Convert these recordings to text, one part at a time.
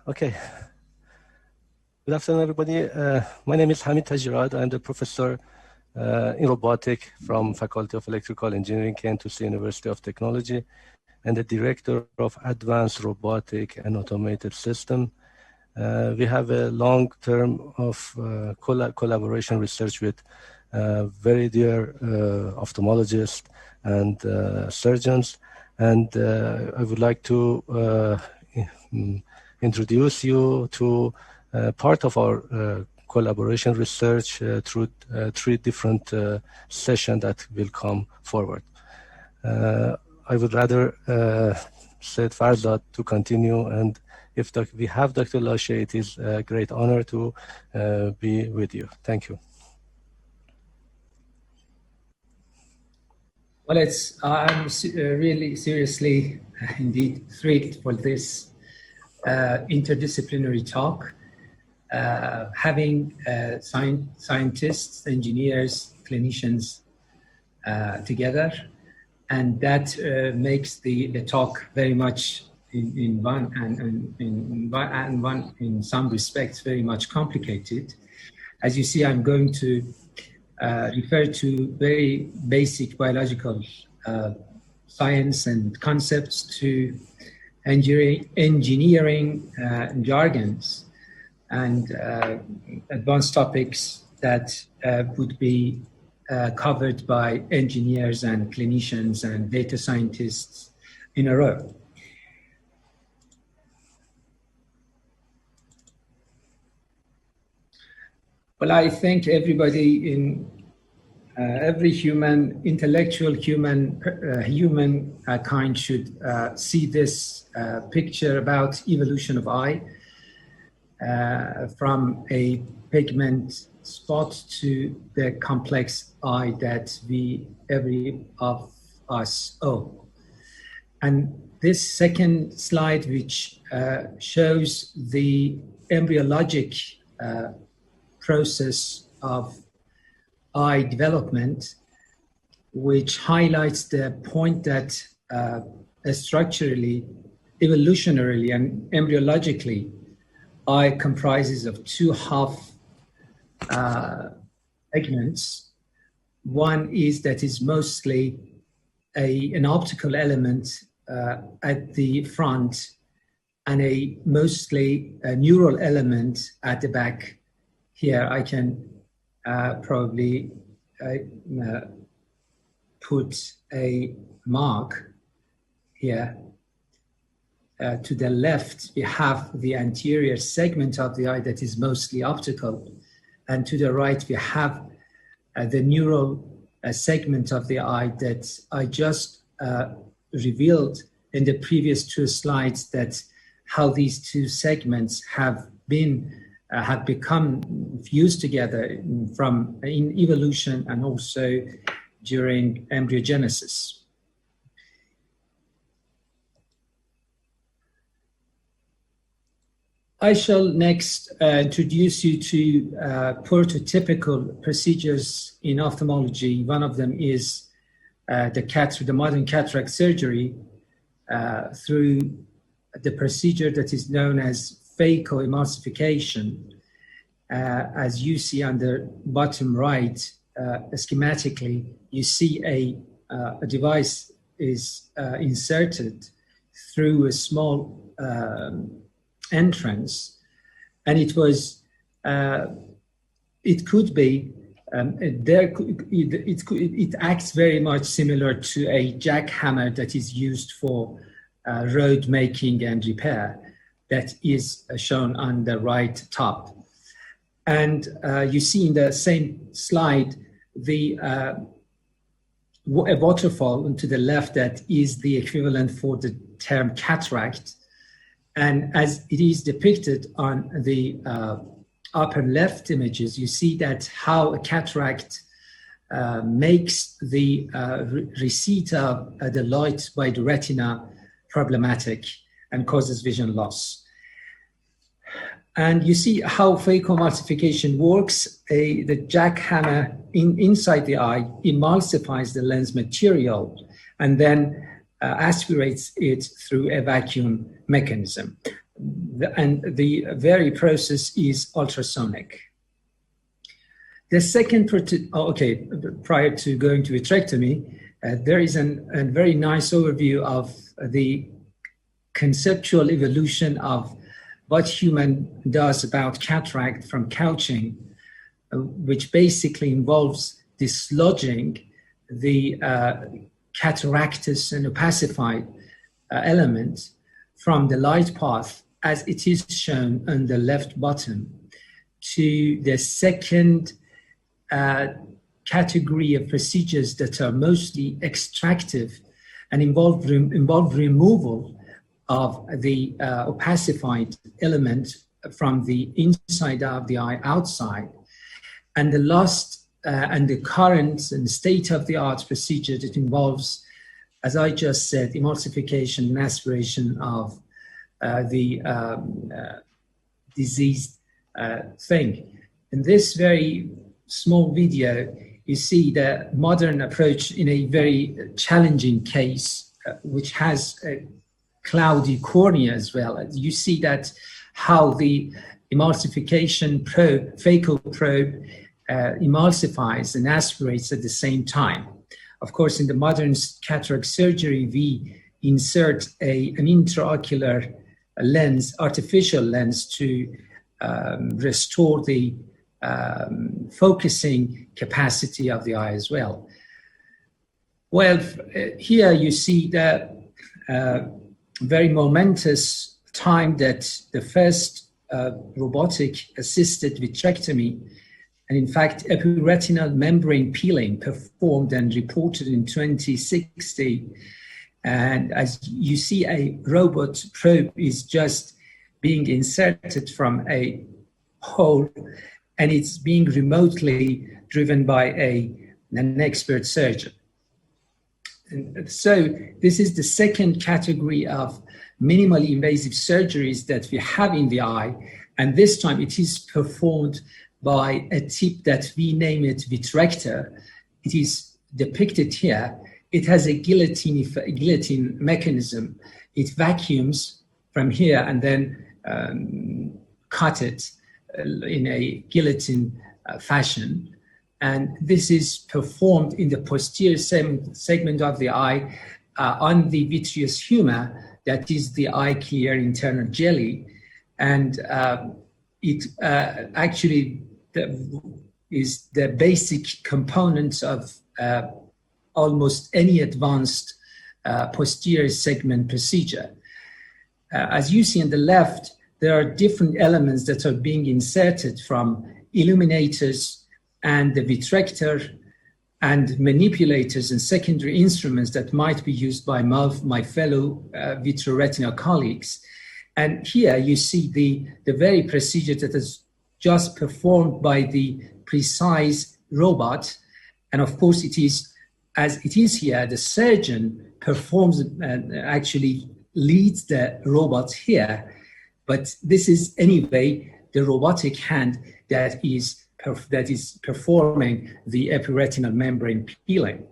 Okay. Good afternoon, everybody. My name is Hamid Tajirad. I'm the professor in robotic from Faculty of Electrical Engineering, Kent University of Technology, and the director of Advanced Robotic and Automated System. We have a long term of collaboration research with very dear ophthalmologists and surgeons. And I would like to introduce you to part of our collaboration research through three different sessions that will come forward. I would rather say Farzad to continue, and if we have Dr. Lashe, it is a great honor to be with you. Thank you. Well, I'm really seriously, indeed, thrilled for this interdisciplinary talk, having scientists, engineers, clinicians together, and that makes the talk very much in some respects very much complicated. As you see, I'm going to refer to very basic biological science and concepts to engineering jargons and advanced topics that would be covered by engineers and clinicians and data scientists in a row. Well, I think everybody in every human, intellectual humankind should see this picture about evolution of eye from a pigment spot to the complex eye that every of us own. And this second slide, which shows the embryologic process of eye development, which highlights the point that structurally, evolutionarily, and embryologically, eye comprises of two half segments. One is mostly an optical element at the front and a mostly a neural element at the back. Here I can probably put a mark here. To the left, we have the anterior segment of the eye that is mostly optical. And to the right, we have the neural segment of the eye that I just revealed in the previous two slides, that how these two segments have become fused together in evolution and also during embryogenesis. I shall next introduce you to prototypical procedures in ophthalmology. One of them is the modern cataract surgery through the procedure that is known as phaco-emulsification. As you see on the bottom right, schematically, you see a device is inserted through a small entrance, and it acts very much similar to a jackhammer that is used for road making and repair, that is shown on the right top. And you see in the same slide a waterfall to the left that is the equivalent for the term cataract. And as it is depicted on the upper left images, you see that how a cataract makes the receipt of the light by the retina problematic and causes vision loss. And you see how phaco-emulsification works. The jackhammer inside the eye emulsifies the lens material and then aspirates it through a vacuum mechanism. and the very process is ultrasonic. The second, prior to going to vitrectomy, there is a very nice overview of the conceptual evolution of what human does about cataract from couching, which basically involves dislodging the cataractus and opacified element from the light path, as it is shown on the left bottom, to the second category of procedures that are mostly extractive and involve removal of the opacified element from the inside of the eye outside. And the last and the current and state-of-the-art procedure that involves, as I just said, emulsification and aspiration of the diseased thing. In this very small video, you see the modern approach in a very challenging case, which has a cloudy cornea as well. You see that how the emulsification probe, phaco probe, emulsifies and aspirates at the same time. Of course, in the modern cataract surgery, we insert an intraocular lens, artificial lens, to restore the focusing capacity of the eye as well. Well, here you see the very momentous time that the first robotic assisted vitrectomy, and in fact epiretinal membrane peeling, performed and reported in 2060. And as you see, a robot probe is just being inserted from a hole, and it's being remotely driven by an expert surgeon. And so this is the second category of minimally invasive surgeries that we have in the eye, and this time it is performed by a tip that we name it vitrector. It is depicted here. It has a guillotine mechanism. It vacuums from here and then cut it in a guillotine fashion. And this is performed in the posterior segment of the eye on the vitreous humor, that is the eye clear internal jelly. And it actually is the basic components of almost any advanced posterior segment procedure. As you see on the left, there are different elements that are being inserted, from illuminators and the vitrector and manipulators and secondary instruments that might be used by my fellow vitreoretinal colleagues. And here you see the very procedure that is just performed by the precise robot. And of course, it is, as it is here, the surgeon performs and actually leads the robot here. But this is anyway the robotic hand that is performing the epiretinal membrane peeling.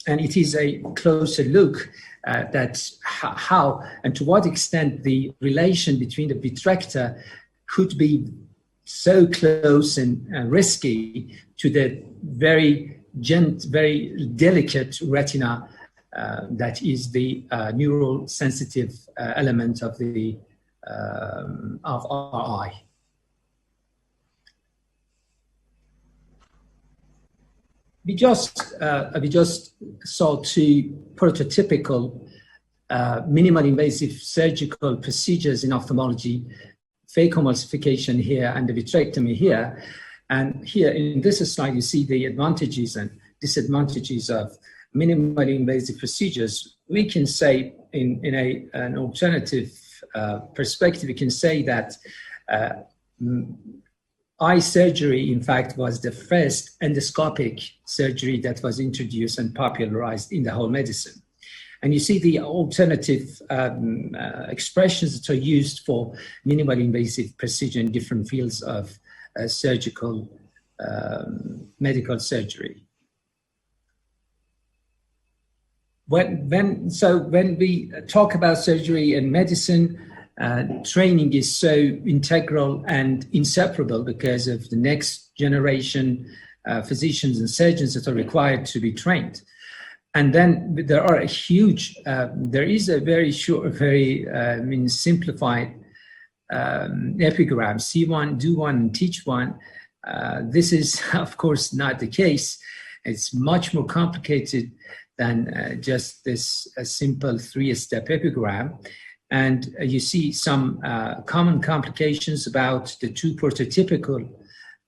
And it is a closer look at how and to what extent the relation between the vitrector could be so close and risky to the very delicate retina that is the neural sensitive element of our eye. We just saw two prototypical minimally invasive surgical procedures in ophthalmology: phacoemulsification here and the vitrectomy here. And here in this slide, you see the advantages and disadvantages of minimally invasive procedures. We can say in an alternative perspective, we can say that eye surgery, in fact, was the first endoscopic surgery that was introduced and popularized in the whole medicine. And you see the alternative expressions that are used for minimally invasive procedure in different fields of surgical medical surgery. When we talk about surgery and medicine, training is so integral and inseparable because of the next generation physicians and surgeons that are required to be trained. And then there are a huge, there is a very short, very simplified epigram, see one, do one, and teach one. This is, of course, not the case. It's much more complicated than just this simple 3-step epigram. And you see some common complications about the two prototypical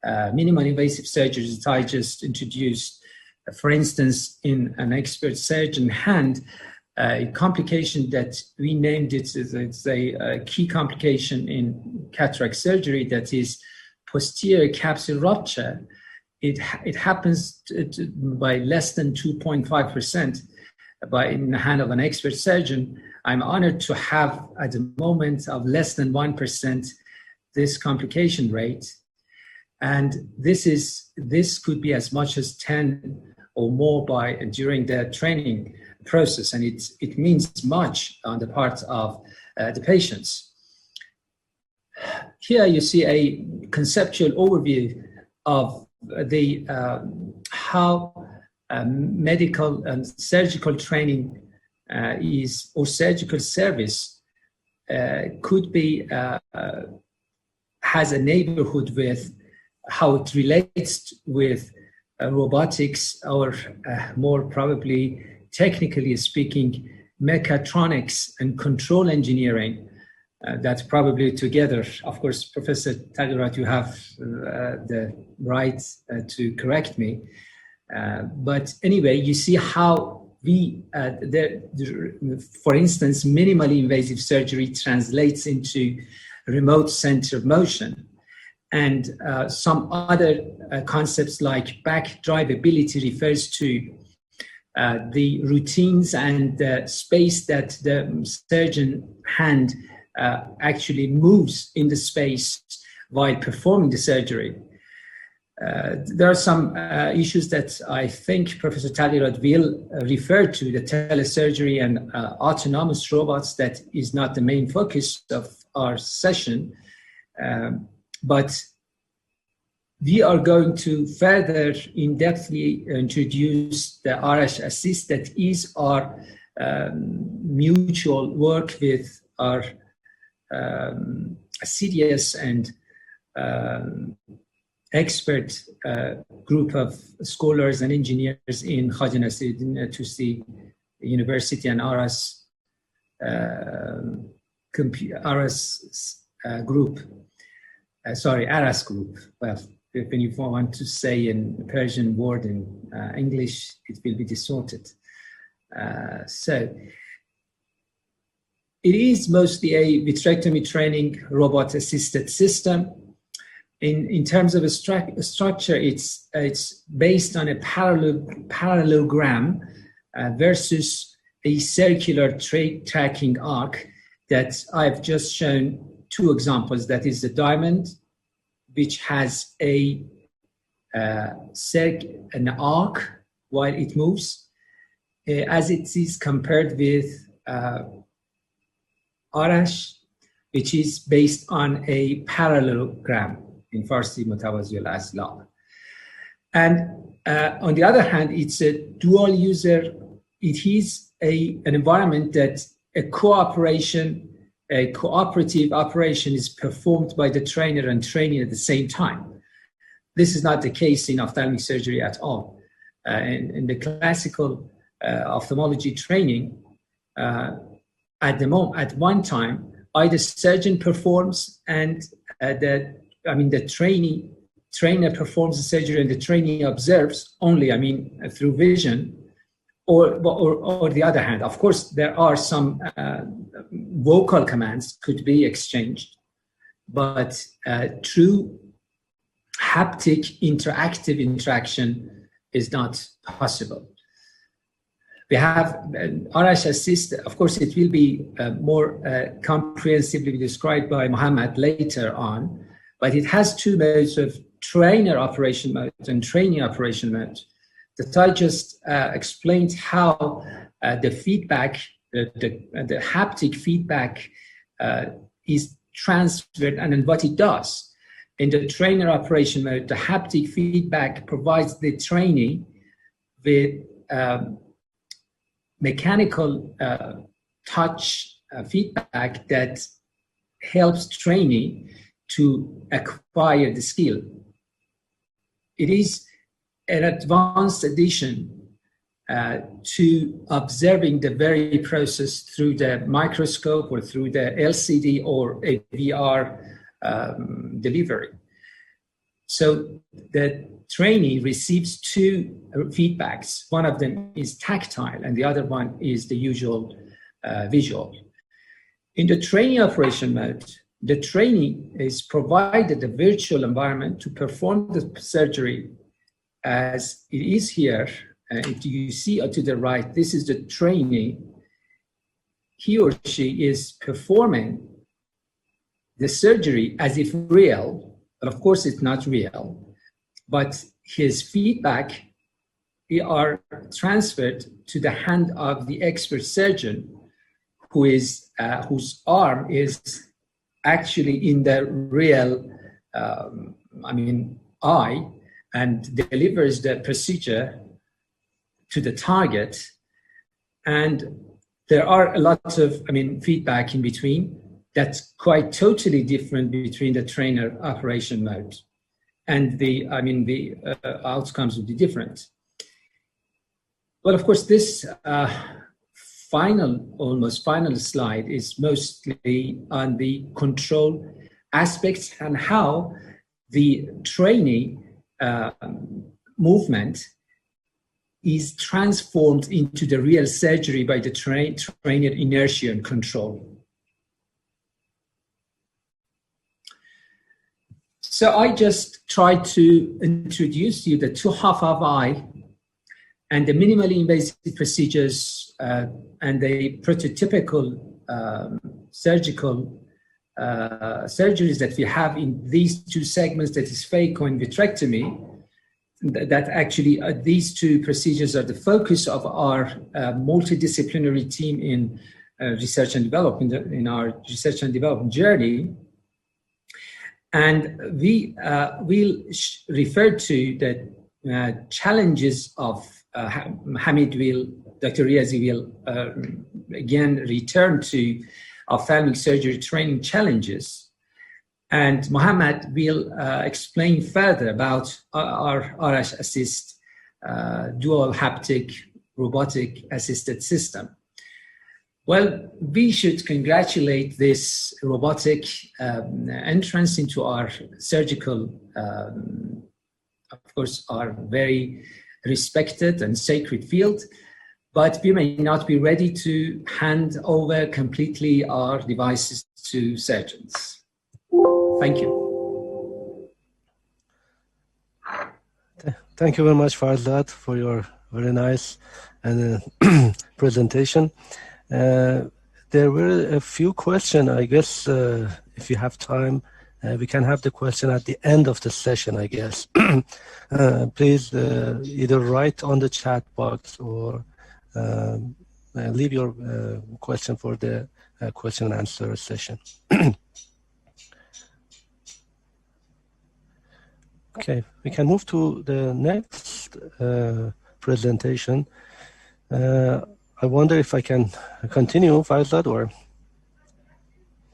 minimally invasive surgeries that I just introduced. For instance, in an expert surgeon hand, a complication that we named it's a key complication in cataract surgery, that is posterior capsule rupture. It happens by less than 2.5% in the hand of an expert surgeon. I'm honored to have, at the moment, of less than 1% this complication rate. And this could be as much as 10 or more during the training process, and it means much on the part of the patients. Here you see a conceptual overview of the how medical and surgical training or surgical service could be has a neighborhood with how it relates with robotics, or more probably technically speaking, mechatronics and control engineering. That's probably together. Of course, Professor Taglirat, you have the right to correct me. But anyway, you see how for instance, minimally invasive surgery translates into remote center motion. And some other concepts like back drivability refers to the routines and the space that the surgeon hand actually moves in the space while performing the surgery. There are some issues that I think Professor Taglirat will refer to, the telesurgery and autonomous robots. That is not the main focus of our session. But we are going to further in-depthly introduce the RS Assist, that is our mutual work with our CDS and expert group of scholars and engineers in Khaja Nasiruddin Tusi University and RS group. Aras group. Well, when you want to say in Persian word in English, it will be distorted. So it is mostly a vitrectomy training robot-assisted system. In terms of a structure, it's based on a parallelogram versus a circular tracking arc that I've just shown two examples. That is the diamond, which has an arc while it moves, as it is compared with Arash, which is based on a parallelogram, in Farsi mutawazi al-asla. And on the other hand, it's a dual user. It is an environment that a cooperative operation is performed by the trainer and trainee at the same time. This is not the case in ophthalmic surgery at all. In the classical ophthalmology training, at one time, either surgeon performs and the trainer performs the surgery and the trainee observes only, through vision, or the other hand. Of course, there are some vocal commands could be exchanged, but true haptic interactive interaction is not possible. We have RS Assist. Of course, it will be more comprehensively described by Mohammad later on, but it has two modes of trainer operation mode and trainee operation mode. That I just explained how the feedback, the haptic feedback is transferred and then what it does. In the trainer operation mode, the haptic feedback provides the trainee with mechanical touch feedback that helps trainee to acquire the skill. It is an advanced addition to observing the very process through the microscope or through the LCD or a VR delivery. So the trainee receives two feedbacks. One of them is tactile and the other one is the usual visual. In the trainee operation mode, the trainee is provided a virtual environment to perform the surgery as it is here. If you see to the right, this is the trainee. He or she is performing the surgery as if real, but of course it's not real. But his feedback are transferred to the hand of the expert surgeon, whose arm is actually in the real, eye, and delivers the procedure to the target. And there are a lot of feedback in between that's quite totally different between the trainer operation mode, and the outcomes will be different. Well, of course, this almost final slide is mostly on the control aspects and how the trainee movement is transformed into the real surgery by the trainer inertia and control. So I just tried to introduce you the two half of eye and the minimally invasive procedures and the prototypical surgical surgeries that we have in these two segments, that is phaco and vitrectomy. That actually these two procedures are the focus of our multidisciplinary team in research and development, in our research and development journey. And we will refer to the challenges of Dr. Riazi will again return to ophthalmic surgery training challenges. And Mohammad will explain further about our RS Assist dual haptic robotic assisted system. Well, we should congratulate this robotic entrance into our surgical, of course, our very respected and sacred field, but we may not be ready to hand over completely our devices to surgeons. Thank you. Thank you very much, Farzad, for your very nice and presentation. There were a few questions. I guess if you have time, we can have the question at the end of the session, I guess. Please either write on the chat box or leave your question for the question and answer session. Okay, we can move to the next presentation. I wonder if I can continue, Farzad, or?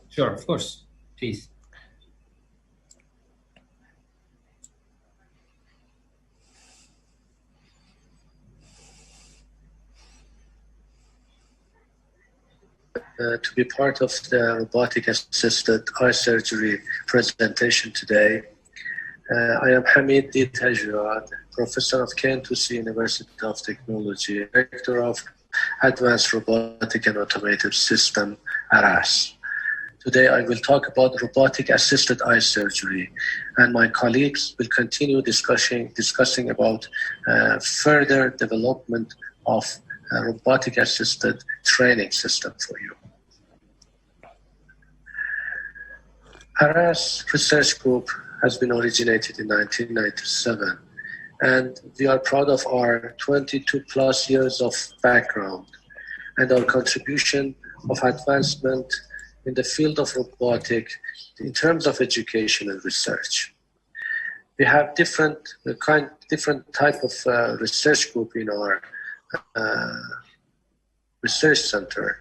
Sure, of course, please. To be part of the robotic assisted eye surgery presentation today. I am Hamid Tajirad, Professor of KNTC University of Technology, Director of Advanced Robotic and Automated System, ARAS. Today I will talk about robotic assisted eye surgery, and my colleagues will continue discussing about further development of a robotic assisted training system for you. ARAS Research Group has been originated in 1997, and we are proud of our 22 plus years of background and our contribution of advancement in the field of robotic in terms of education and research. We have different type of research group in our research center.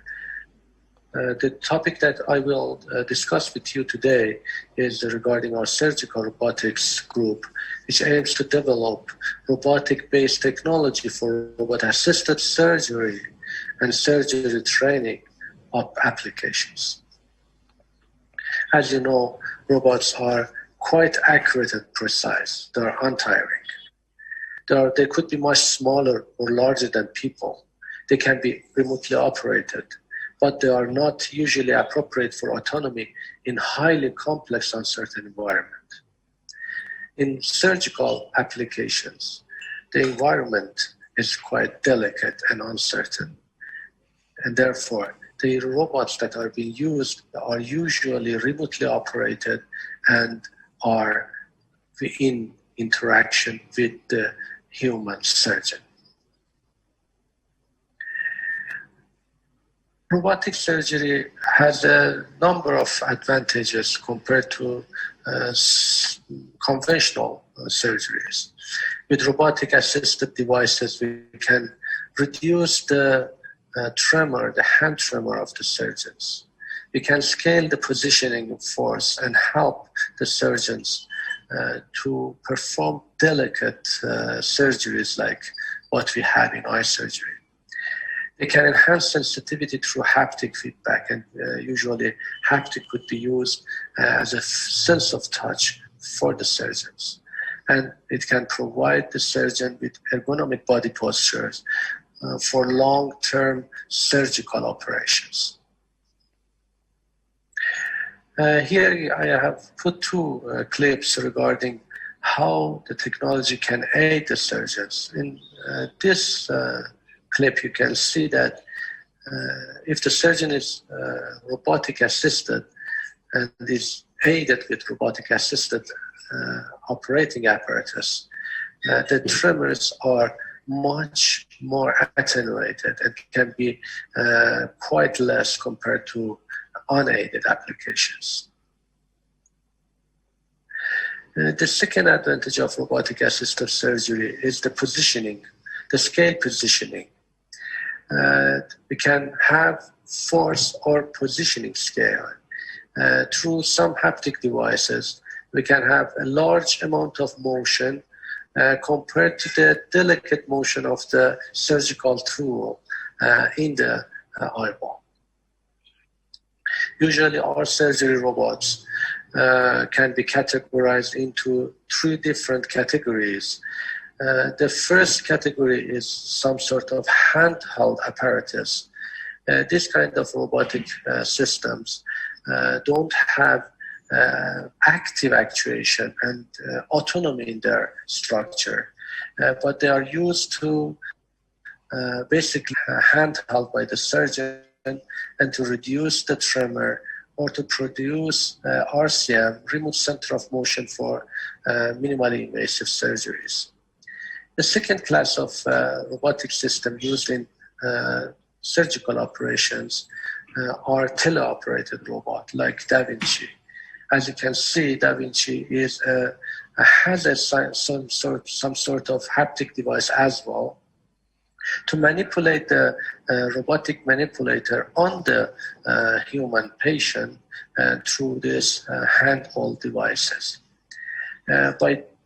The topic that I will discuss with you today is regarding our surgical robotics group, which aims to develop robotic-based technology for robot-assisted surgery and surgery training of applications. As you know, robots are quite accurate and precise. They are untiring. They could be much smaller or larger than people. They can be remotely operated, but they are not usually appropriate for autonomy in highly complex, uncertain environment. In surgical applications, the environment is quite delicate and uncertain, and therefore the robots that are being used are usually remotely operated and are in interaction with the human surgeon. Robotic surgery has a number of advantages compared to conventional surgeries. With robotic assisted devices, we can reduce the tremor, the hand tremor of the surgeons. We can scale the positioning force and help the surgeons to perform delicate surgeries like what we have in eye surgery. They can enhance sensitivity through haptic feedback, and usually haptic could be used as a sense of touch for the surgeons. And it can provide the surgeon with ergonomic body postures for long-term surgical operations. Here I have put two clips regarding how the technology can aid the surgeons. In this clip, you can see that if the surgeon is robotic assisted and is aided with robotic assisted operating apparatus, the tremors are much more attenuated and can be quite less compared to unaided applications. The second advantage of robotic assisted surgery is the positioning, the scale positioning. We can have force or positioning scale. Through some haptic devices, we can have a large amount of motion compared to the delicate motion of the surgical tool in the eyeball. Usually our surgery robots can be categorized into three different categories. The first category is some sort of handheld apparatus. This kind of robotic systems don't have active actuation and autonomy in their structure, but they are used to basically handheld by the surgeon and to reduce the tremor or to produce RCM, remote center of motion for minimally invasive surgeries. The second class of robotic system used in surgical operations are teleoperated robot like Da Vinci. As you can see, Da Vinci has some sort of haptic device as well to manipulate the robotic manipulator on the human patient through these handheld devices.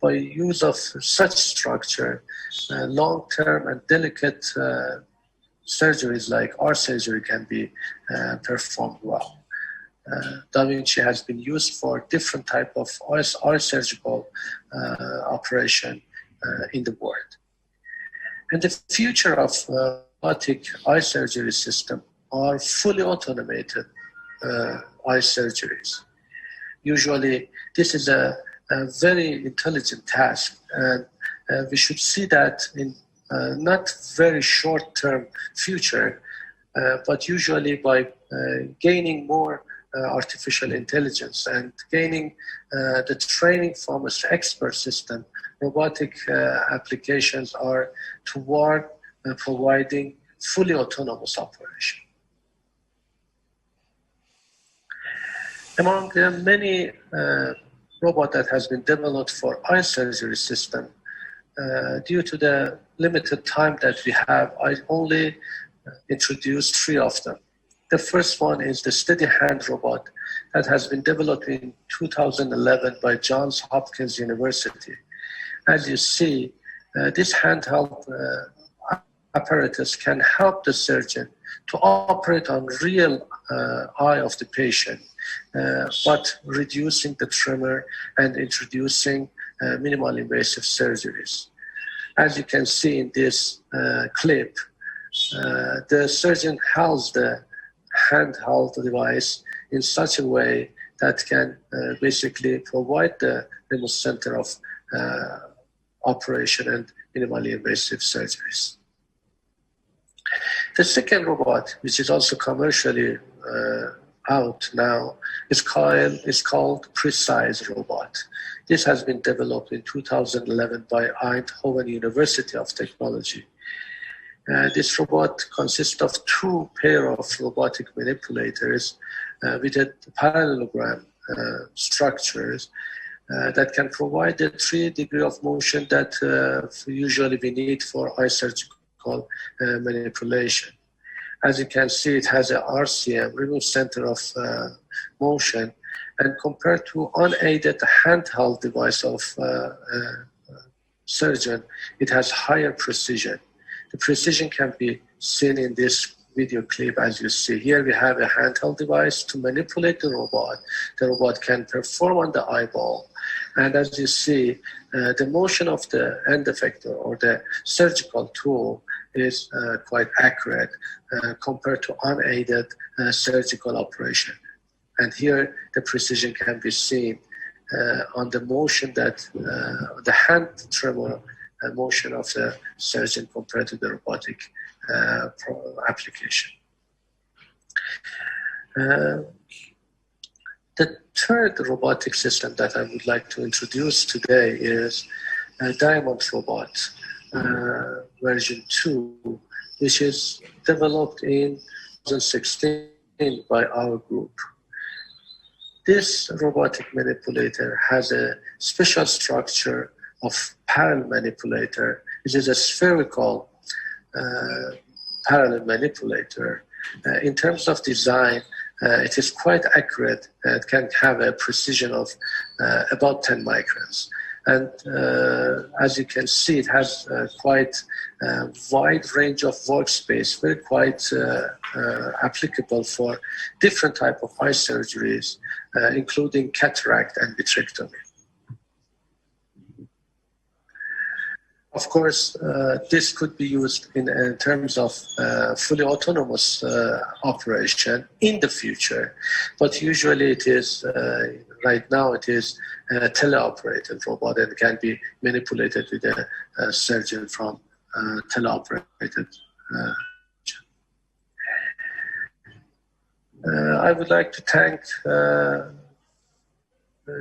By use of such structure, long-term and delicate surgeries like our surgery can be performed well. Da Vinci has been used for different type of eye surgical operation in the world. And the future of robotic eye surgery system are fully automated eye surgeries. Usually, this is a very intelligent task, and we should see that in not very short-term future, but usually by gaining more artificial intelligence and gaining the training from an expert system, robotic applications are toward providing fully autonomous operation. Among the many robot that has been developed for eye surgery system, due to the limited time that we have, I only introduced 3 of them. The first one is the steady hand robot that has been developed in 2011 by Johns Hopkins University. As you see, this handheld apparatus can help the surgeon to operate on real eye of the patient, but reducing the tremor and introducing minimal invasive surgeries. As you can see in this clip, the surgeon holds the handheld device in such a way that can basically provide the remote center of operation and minimally invasive surgeries. The second robot, which is also commercially out now, is called Precise Robot. This has been developed in 2011 by Eindhoven University of Technology. This robot consists of 2 pair of robotic manipulators with a parallelogram structures that can provide the 3 degrees of motion that usually we need for eye surgical manipulation. As you can see, it has a RCM, remote center of motion, and compared to unaided handheld device of surgeon, it has higher precision. The precision can be seen in this video clip. As you see here, we have a handheld device to manipulate the robot. The robot can perform on the eyeball. And as you see, the motion of the end effector or the surgical tool is quite accurate compared to unaided surgical operation. And here the precision can be seen on the motion that the hand tremor motion of the surgeon compared to the robotic application. The third robotic system that I would like to introduce today is Diamond Robot version 2, which is developed in 2016 by our group. This robotic manipulator has a special structure of parallel manipulator, which is a spherical parallel manipulator. In terms of design, it is quite accurate. It can have a precision of about 10 microns. And as you can see, it has quite a wide range of workspace, very quite applicable for different type of eye surgeries, including cataract and vitrectomy. Of course, this could be used in terms of fully autonomous operation in the future, but usually it is, right now it is a teleoperated robot and can be manipulated with a surgeon from teleoperated. I would like to thank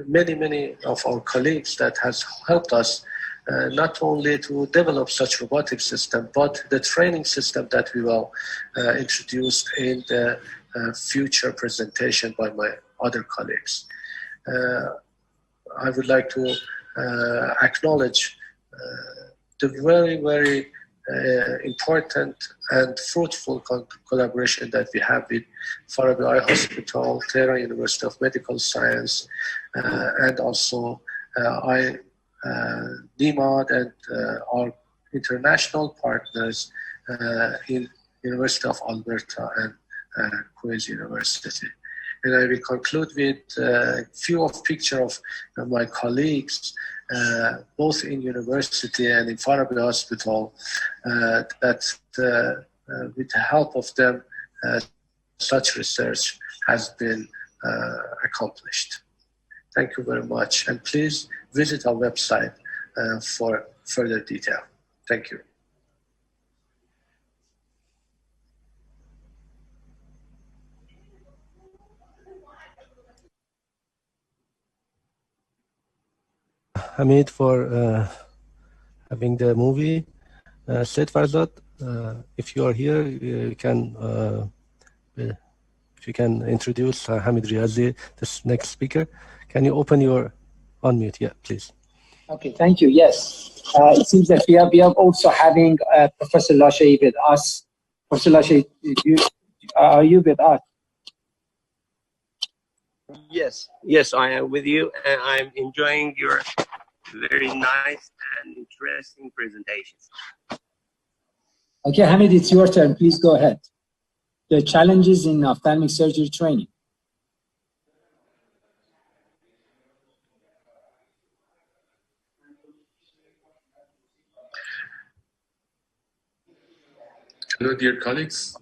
many of our colleagues that has helped us not only to develop such robotic system, but the training system that we will introduce in the future presentation by my other colleagues. I would like to acknowledge the very important and fruitful collaboration that we have with Farabi Eye Hospital, Tehran University of Medical Science, and also NIMAD and our international partners in University of Alberta and Queen's University. And I will conclude with a few of pictures of my colleagues, both in university and in Farabi Hospital, that with the help of them, such research has been accomplished. Thank you very much. And please visit our website for further detail. Thank you. Hamid, for having the movie. Said Farzad, if you are here, you can, if if you can introduce Hamid Riazi, this next speaker. Can you open your unmute? Yeah, please. Okay, thank you. Yes, it seems that we are also having Professor Lashay with us. Professor Lashay, are you with us? Yes, I am with you, and I'm enjoying your very nice and interesting presentations. Okay, Hamid, it's your turn. Please go ahead. The challenges in ophthalmic surgery training. Hello, dear colleagues.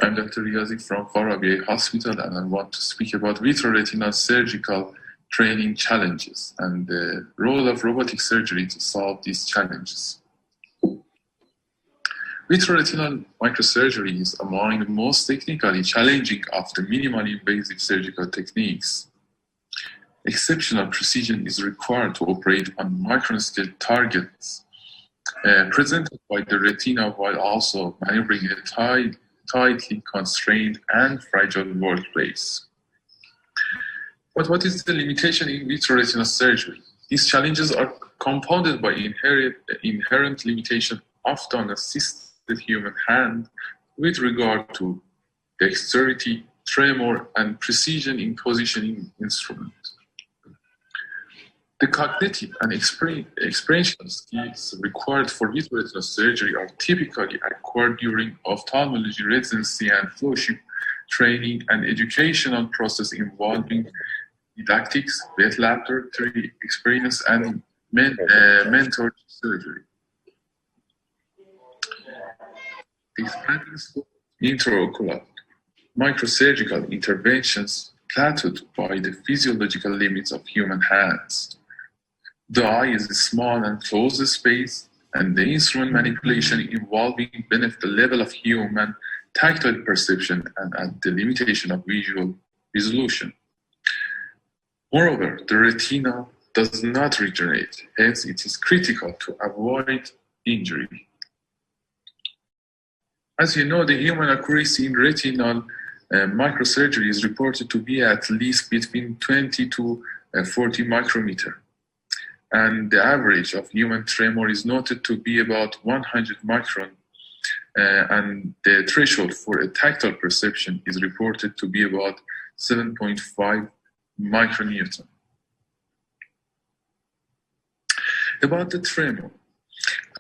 I'm Dr. Riazi from Farabi Hospital, and I want to speak about vitreoretinal surgical training challenges and the role of robotic surgery to solve these challenges. Vitreoretinal microsurgery is among the most technically challenging of the minimally invasive surgical techniques. Exceptional precision is required to operate on micron-scale targets presented by the retina while also maneuvering a tightly constrained and fragile workplace. But what is the limitation in vitreoretinal surgery? These challenges are compounded by inherent limitation of the unassisted human hand with regard to dexterity, tremor, and precision in positioning instruments. The cognitive and experiential skills required for vitreoretinal surgery are typically acquired during ophthalmology residency and fellowship training and educational process involving didactics, wet laboratory experience, and mentored surgery. The expanding scope of intraocular microsurgical interventions plateaued by the physiological limits of human hands. The eye is a small and closed space, and the instrument manipulation involving beneath the level of human tactile perception and at the limitation of visual resolution. Moreover, the retina does not regenerate, hence it is critical to avoid injury. As you know, the human accuracy in retinal microsurgery is reported to be at least between 20 to 40 micrometer. And the average of human tremor is noted to be about 100 micron, and the threshold for a tactile perception is reported to be about 7.5 micronewton. About the tremor,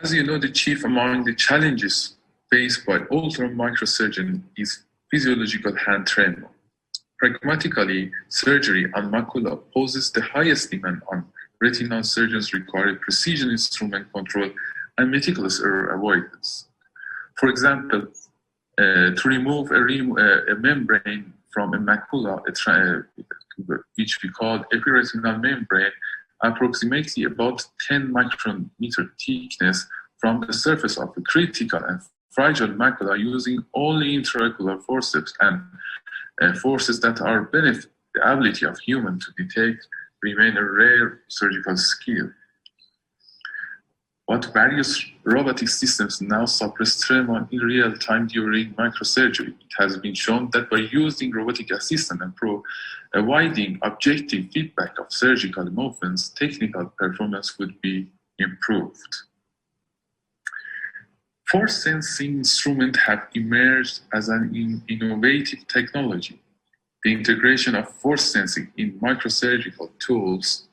as you know, the chief among the challenges faced by ultramicrosurgeon is physiological hand tremor. Pragmatically, surgery on macula poses the highest demand on retinal surgeons require precision instrument control and meticulous error avoidance. For example, to remove a membrane from a macula, which we call epiretinal membrane, approximately about 10 micrometer thickness from the surface of a critical and fragile macula using only intraocular forceps and forces that are beneath the ability of human to detect remain a rare surgical skill. But various robotic systems now suppress tremor in real time during microsurgery. It has been shown that by using robotic assistant and providing objective feedback of surgical movements, technical performance would be improved. Force sensing instruments have emerged as an innovative technology. The integration of force sensing in microsurgical tools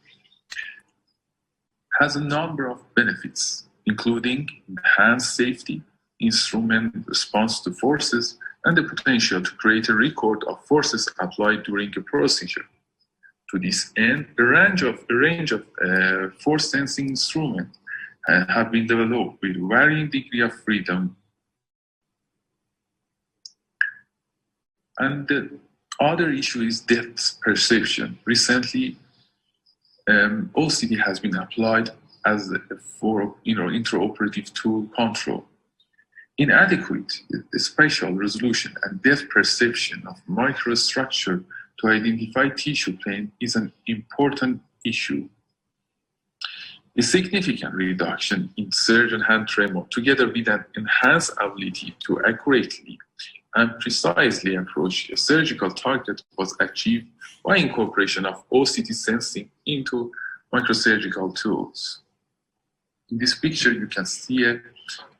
has a number of benefits, including enhanced safety, instrument response to forces, and the potential to create a record of forces applied during a procedure. To this end, a range of force sensing instruments have been developed with varying degree of freedom. And the other issue is depth perception. Recently, OCD has been applied as for intraoperative tool control. Inadequate spatial resolution and depth perception of microstructure to identify tissue plane is an important issue. A significant reduction in surgeon hand tremor, together with an enhanced ability to accurately and precisely approach a surgical target was achieved by incorporation of OCT sensing into microsurgical tools. In this picture, you can see an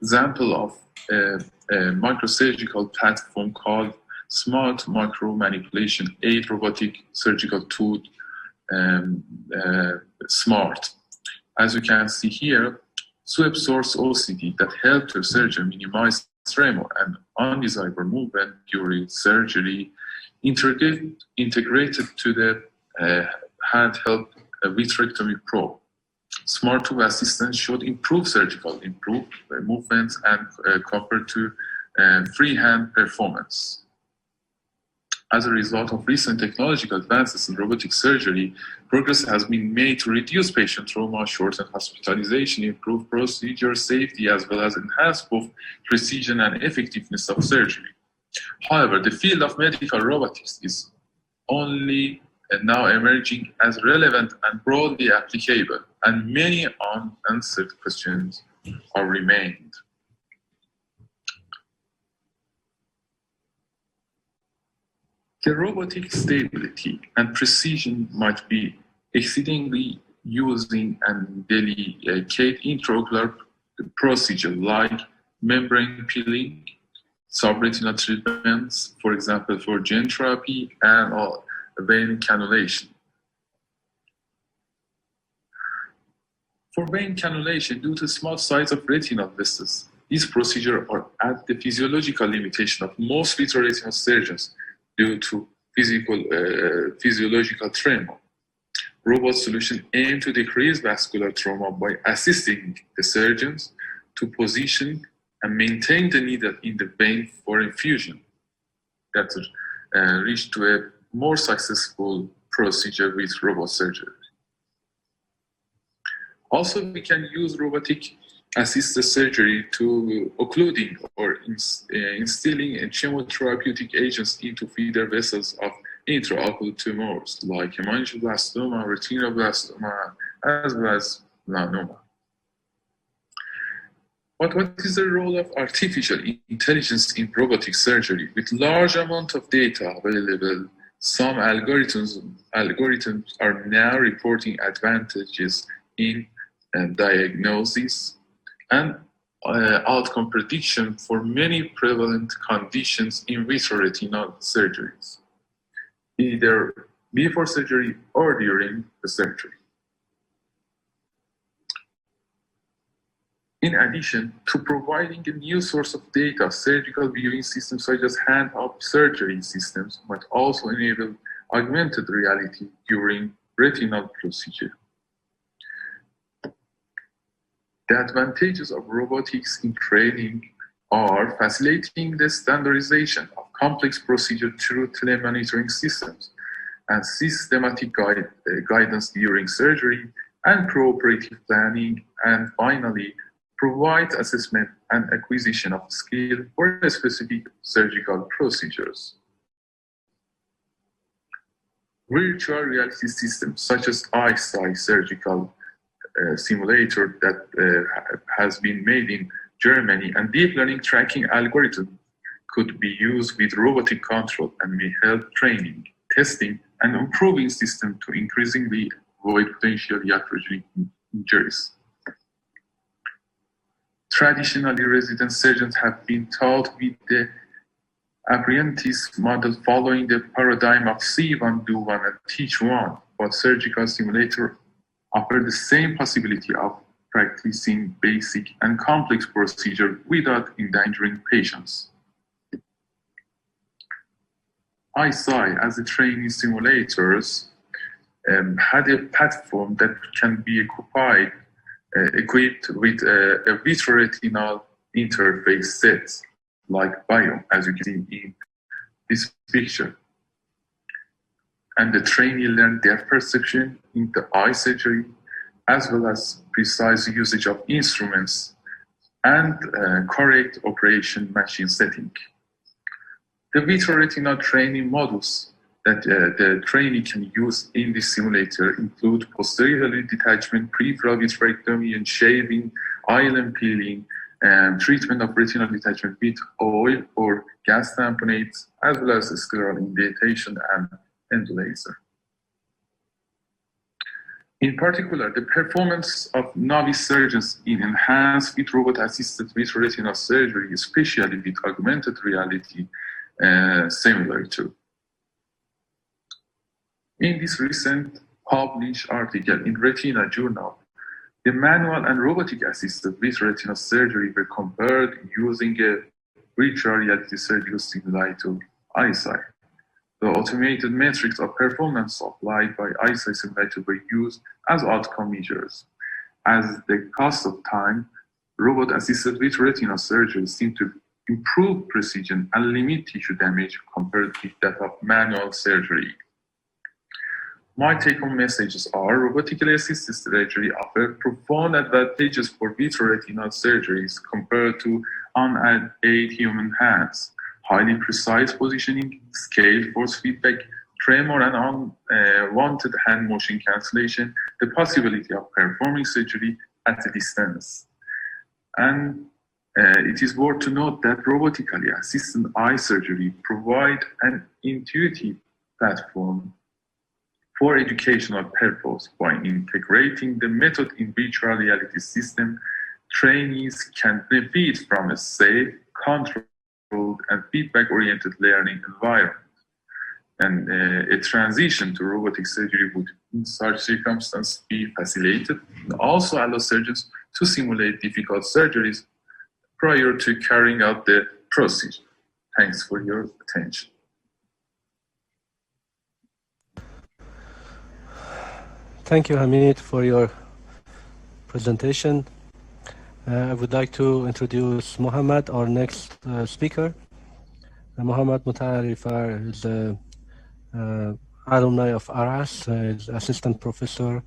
example of a microsurgical platform called Smart Micro Manipulation Aid Robotic Surgical Tool SMART. As you can see here, sweep source OCT that help the surgeon minimize tremor and undesirable movement during surgery integrated to the handheld vitrectomy probe. Smart Tube assistance should improve movements and compared to freehand performance. As a result of recent technological advances in robotic surgery, progress has been made to reduce patient trauma, shorten hospitalization, improve procedure safety, as well as enhance both precision and effectiveness of surgery. However, the field of medical robotics is only now emerging as relevant and broadly applicable, and many unanswered questions are remained. The robotic stability and precision might be exceedingly using and delicate intraocular procedure like membrane peeling, subretinal treatments, for example, for gene therapy and vein cannulation. For vein cannulation, due to small size of retinal vessels, these procedures are at the physiological limitation of most vitreoretinal surgeons due to physiological trauma. Robot solutions aim to decrease vascular trauma by assisting the surgeons to position and maintain the needle in the vein for infusion. That reach to a more successful procedure with robot surgery. Also, we can use robotic assisted surgery to occluding or instilling chemotherapeutic agents into feeder vessels of intraocular tumors like hemangioblastoma, retinoblastoma, as well as melanoma. But what is the role of artificial intelligence in robotic surgery? With large amount of data available, some algorithms are now reporting advantages in diagnosis and outcome prediction for many prevalent conditions in vitreoretinal surgeries, either before surgery or during the surgery. In addition to providing a new source of data, surgical viewing systems such as hand-up surgery systems might also enable augmented reality during retinal procedure. The advantages of robotics in training are facilitating the standardization of complex procedures through telemonitoring systems and systematic guidance during surgery and cooperative planning, and finally, provide assessment and acquisition of skill for specific surgical procedures. Virtual reality systems such as EyeSight surgical simulator that has been made in Germany and deep learning tracking algorithm could be used with robotic control and may help training, testing, and improving system to increasingly avoid potential iatrogenic injuries. Traditionally, resident surgeons have been taught with the apprentice model following the paradigm of see one, do one, and teach one, but surgical simulator offer the same possibility of practicing basic and complex procedure without endangering patients. EyeSight, as a training simulators, had a platform that can be equipped with a vitreoretinal interface set, like Biome, as you can see in this picture. And the trainee learned depth perception in the eye surgery, as well as precise usage of instruments and correct operation machine setting. The vitreoretinal training models that the trainee can use in this simulator include posterior detachment, peripheral vitrectomy and shaving, island peeling, treatment of retinal detachment with oil or gas tamponates, as well as scleral indentation and endolaser. In particular, the performance of novice surgeons in enhanced with robot-assisted vitreoretinal surgery, especially with augmented reality, similar to. In this recent published article in Retina Journal, the manual and robotic-assisted vitreoretinal surgery were compared using a virtual reality surgical stimuli to eyesight. The automated metrics of performance applied by eyesight simulator were used as outcome measures. As the cost of time, robot-assisted vitreoretinal surgery seemed to improve precision and limit tissue damage compared with that of manual surgery. My take-home messages are robotically assisted surgery offers profound advantages for vitreoretinal surgeries compared to unaided human hands. Highly precise positioning, scale, force feedback, tremor, and unwanted hand motion cancellation, the possibility of performing surgery at a distance. And it is worth to note that robotically assisted eye surgery provides an intuitive platform for educational purpose. By integrating the method in virtual reality system, trainees can benefit from a safe, controlled, and feedback-oriented learning environment. And a transition to robotic surgery would, in such circumstances, be facilitated and also allow surgeons to simulate difficult surgeries prior to carrying out the procedure. Thanks for your attention. Thank you, Hamid, for your presentation. I would like to introduce Mohammad, our next speaker. Mohammad Muttarifah is an alumni of ARAS, is assistant professor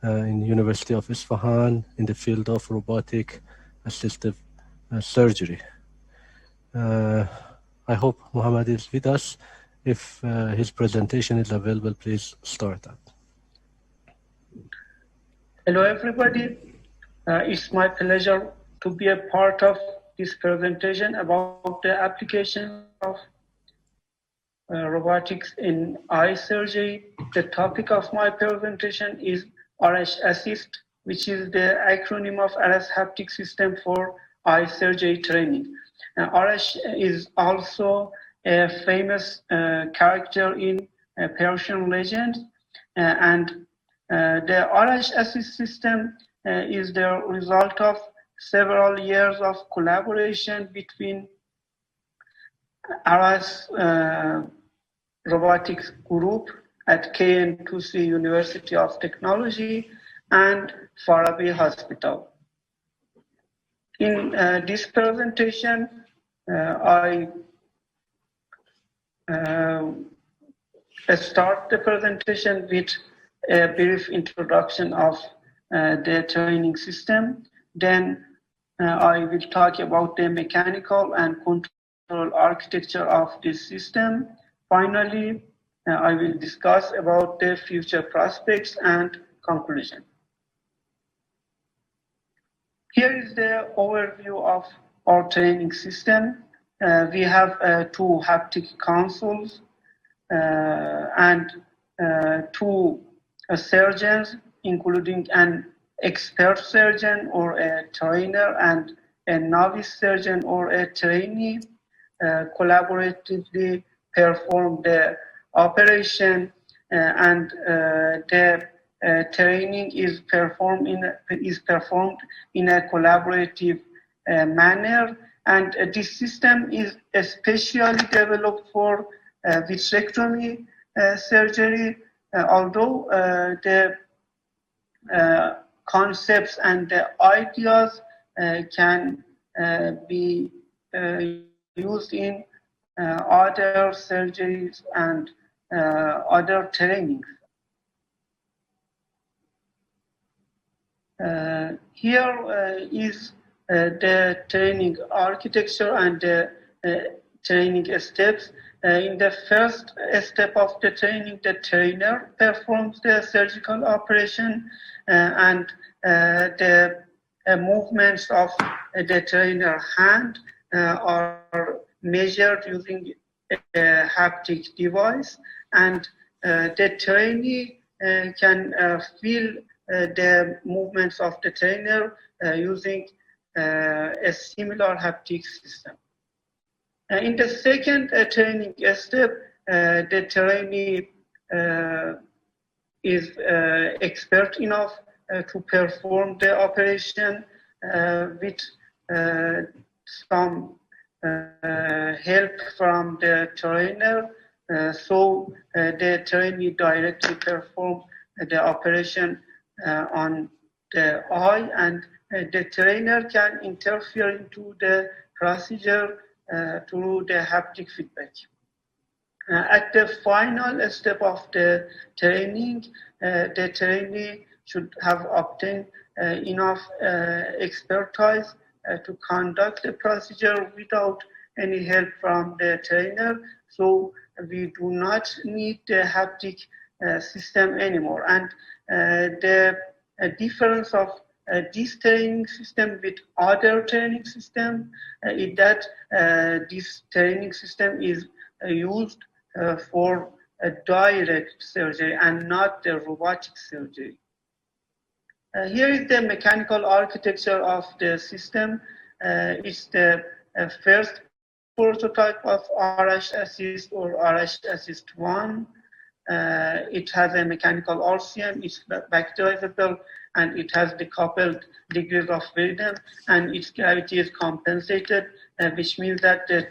in the University of Isfahan in the field of robotic assistive surgery. I hope Mohammad is with us. If his presentation is available, please start that. Hello, everybody. It's my pleasure to be a part of this presentation about the application of robotics in eye surgery. The topic of my presentation is ARAS Assist, which is the acronym of ARAS Haptic System for Eye Surgery Training. ARAS is also a famous character in Persian legend, and the ARAS Assist system is the result of several years of collaboration between ARAS Robotics Group at KN2C University of Technology and Farabi Hospital. In this presentation, I start the presentation with a brief introduction of the training system. Then I will talk about the mechanical and control architecture of this system. Finally, I will discuss about the future prospects and conclusion. Here is the overview of our training system. We have 2 haptic consoles and 2 surgeons, including an expert surgeon or a trainer and a novice surgeon or a trainee, collaboratively perform the operation, and the training is performed in a collaborative manner. And this system is especially developed for vitrectomy surgery, although the concepts and the ideas can be used in other surgeries and other trainings. Here is the training architecture and the training steps. In the first step of the training, the trainer performs the surgical operation, and the movements of the trainer hand are measured using a haptic device, and the trainee can feel the movements of the trainer using a similar haptic system. In the second training step, the trainee is expert enough to perform the operation with some help from the trainer. So the trainee directly perform the operation on the eye, and the trainer can interfere into the procedure through the haptic feedback. At the final step of the training, the trainee should have obtained enough expertise to conduct the procedure without any help from the trainer. So we do not need the haptic system anymore. And the difference of this training system with other training system is that this training system is used for a direct surgery and not the robotic surgery. Here is the mechanical architecture of the system. It's the first prototype of RH Assist or RH Assist 1. It has a mechanical RCM, it's backdriveable, and it has decoupled degrees of freedom, and its gravity is compensated, which means that the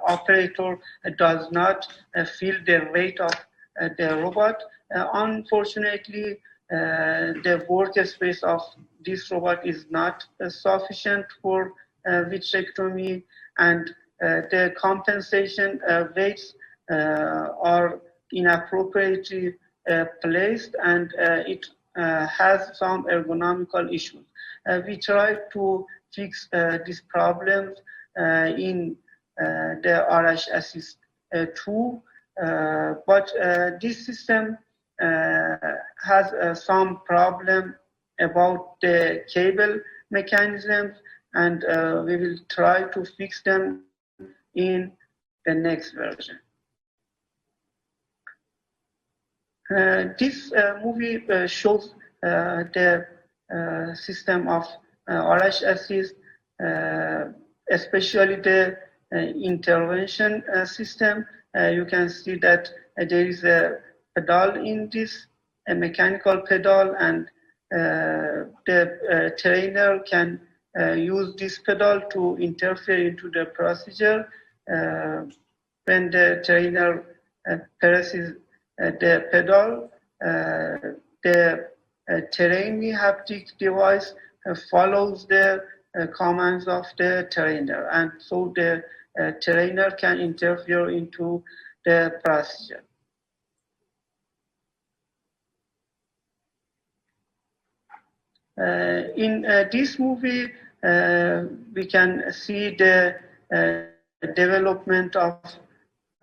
operator does not feel the weight of the robot. Unfortunately, the workspace of this robot is not sufficient for vitrectomy, and the compensation weights are inappropriately placed, and it has some ergonomical issues. We tried to fix these problems in the RH Assist 2, but this system has some problem about the cable mechanisms, and we will try to fix them in the next version. This movie shows the system of RH Assist, especially the intervention system. You can see that there is a pedal in this, a mechanical pedal, and the trainer can use this pedal to interfere into the procedure. When the trainer presses the pedal, the trainee haptic device follows the commands of the trainer, and so the trainer can interfere into the procedure. In this movie, we can see the development of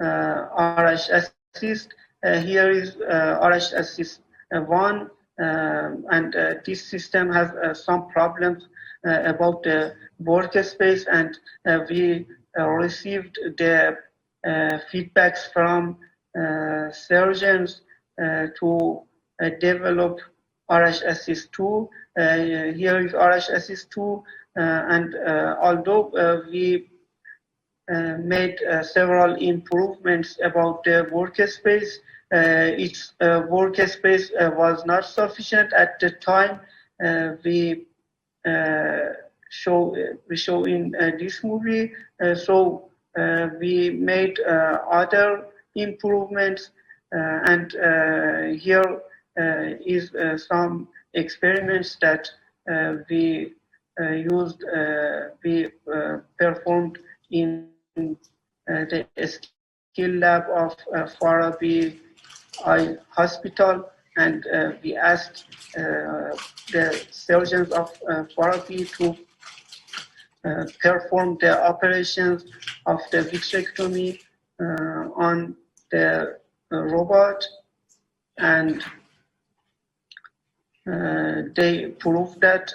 RH Assist. Here is RH Assist 1, and this system has some problems about the workspace, and we received the feedbacks from surgeons to develop RH Assist 2. Here is RH Assist 2, and although we made several improvements about the workspace, its workspace was not sufficient at the time we show in this movie. So we made other improvements, and here is some experiments that we performed in the skill lab of Farabi Eye Hospital, and we asked the surgeons of Farabi to perform the operations of the vitrectomy on the robot, and they proved that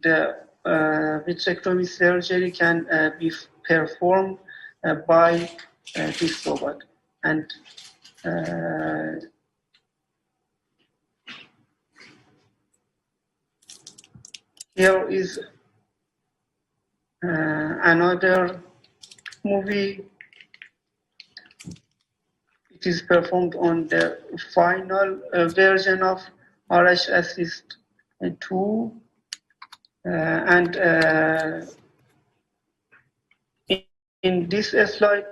the vitrectomy surgery can be performed by this robot. And here is another movie. It is performed on the final version of RH Assist 2. And in this slide,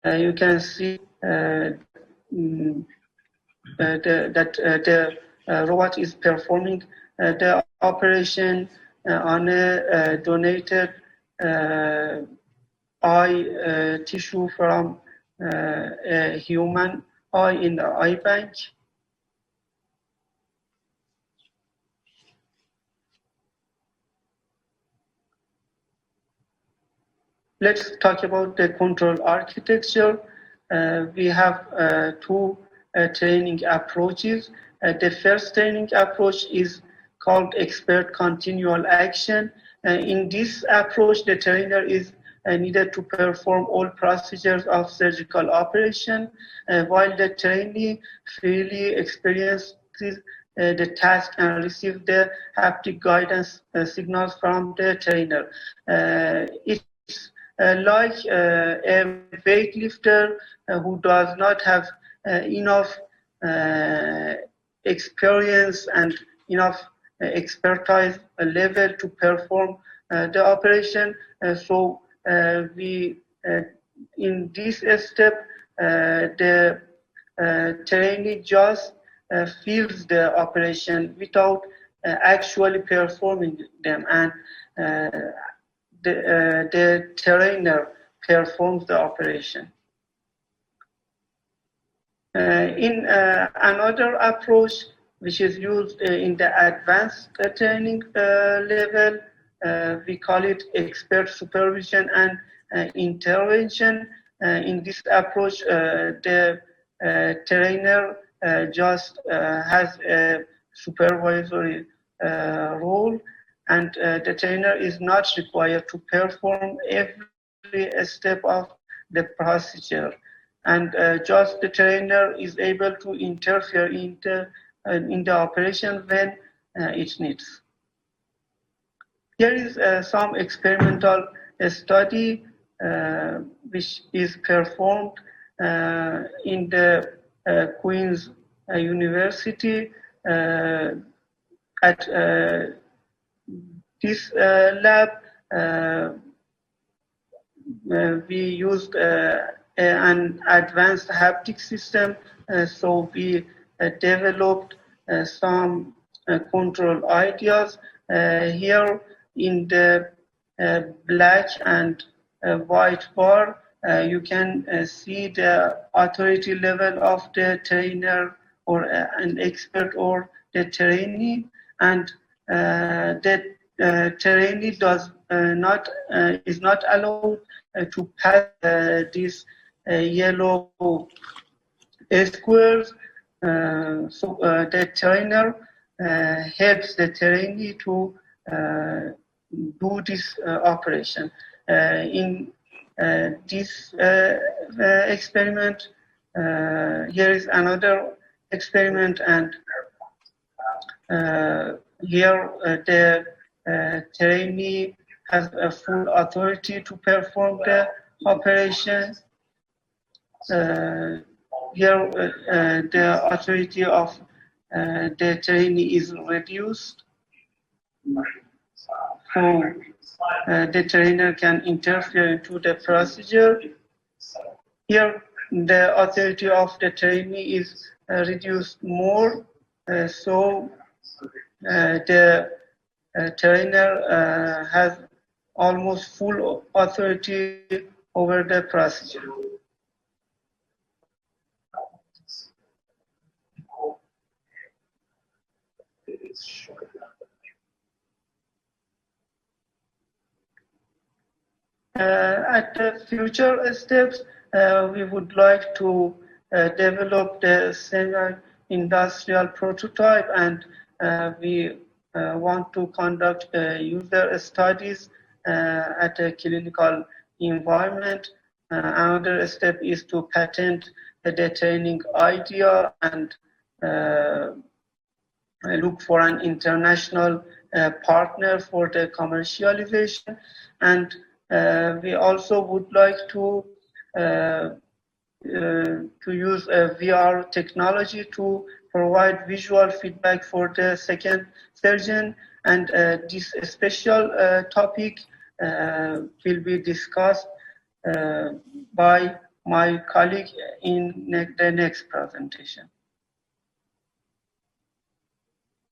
you can see that the robot is performing the operation on a donated eye tissue from a human eye in the eye bank. Let's talk about the control architecture. We have two training approaches. The first training approach is called expert continual action. In this approach, the trainer is needed to perform all procedures of surgical operation, while the trainee freely experiences the task and receives the haptic guidance signals from the trainer. It's like a weightlifter who does not have enough experience and enough expertise level to perform the operation. So we in this step, the trainee just feels the operation without actually performing them, and the trainer performs the operation. In another approach, which is used in the advanced training level, we call it expert supervision and intervention. In this approach, the trainer just has a supervisory role, and the trainer is not required to perform every step of the procedure. And just the trainer is able to interfere in the operation when it needs. Here is some experimental study which is performed in the Queen's University. At this lab, we used an advanced haptic system, so we developed some control ideas. Here in the black and white bar, you can see the authority level of the trainer or an expert or the trainee, and the trainee is not allowed to pass these yellow squares. So the trainer helps the trainee to do this operation. In this experiment, here is another experiment, and here the trainee has a full authority to perform the operation. Here the authority of the trainee is reduced, so the trainer can interfere into the procedure. Here the authority of the trainee is reduced more, so the trainer has almost full authority over the procedure. At the future steps, we would like to develop the semi-industrial prototype, and we want to conduct user studies at a clinical environment. Another step is to patent the training idea and look for an international partner for the commercialization. And we also would like to use VR technology to provide visual feedback for the second surgeon. And this special topic will be discussed by my colleague in the next presentation.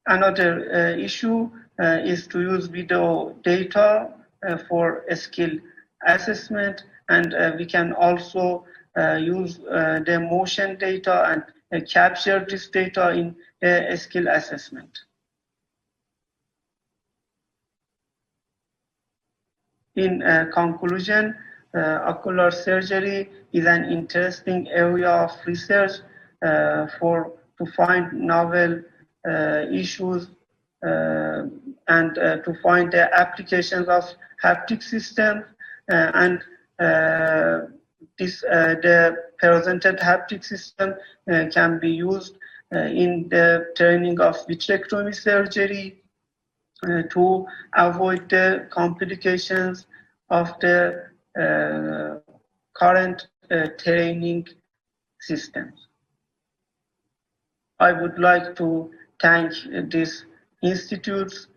Another issue is to use video data for skill assessment, and we can also use the motion data and capture this data in the skill assessment. In conclusion, ocular surgery is an interesting area of research to find novel issues and to find the applications of haptic system and the presented haptic system can be used in the training of vitrectomy surgery to avoid the complications of the current training systems. I would like to thank these institutes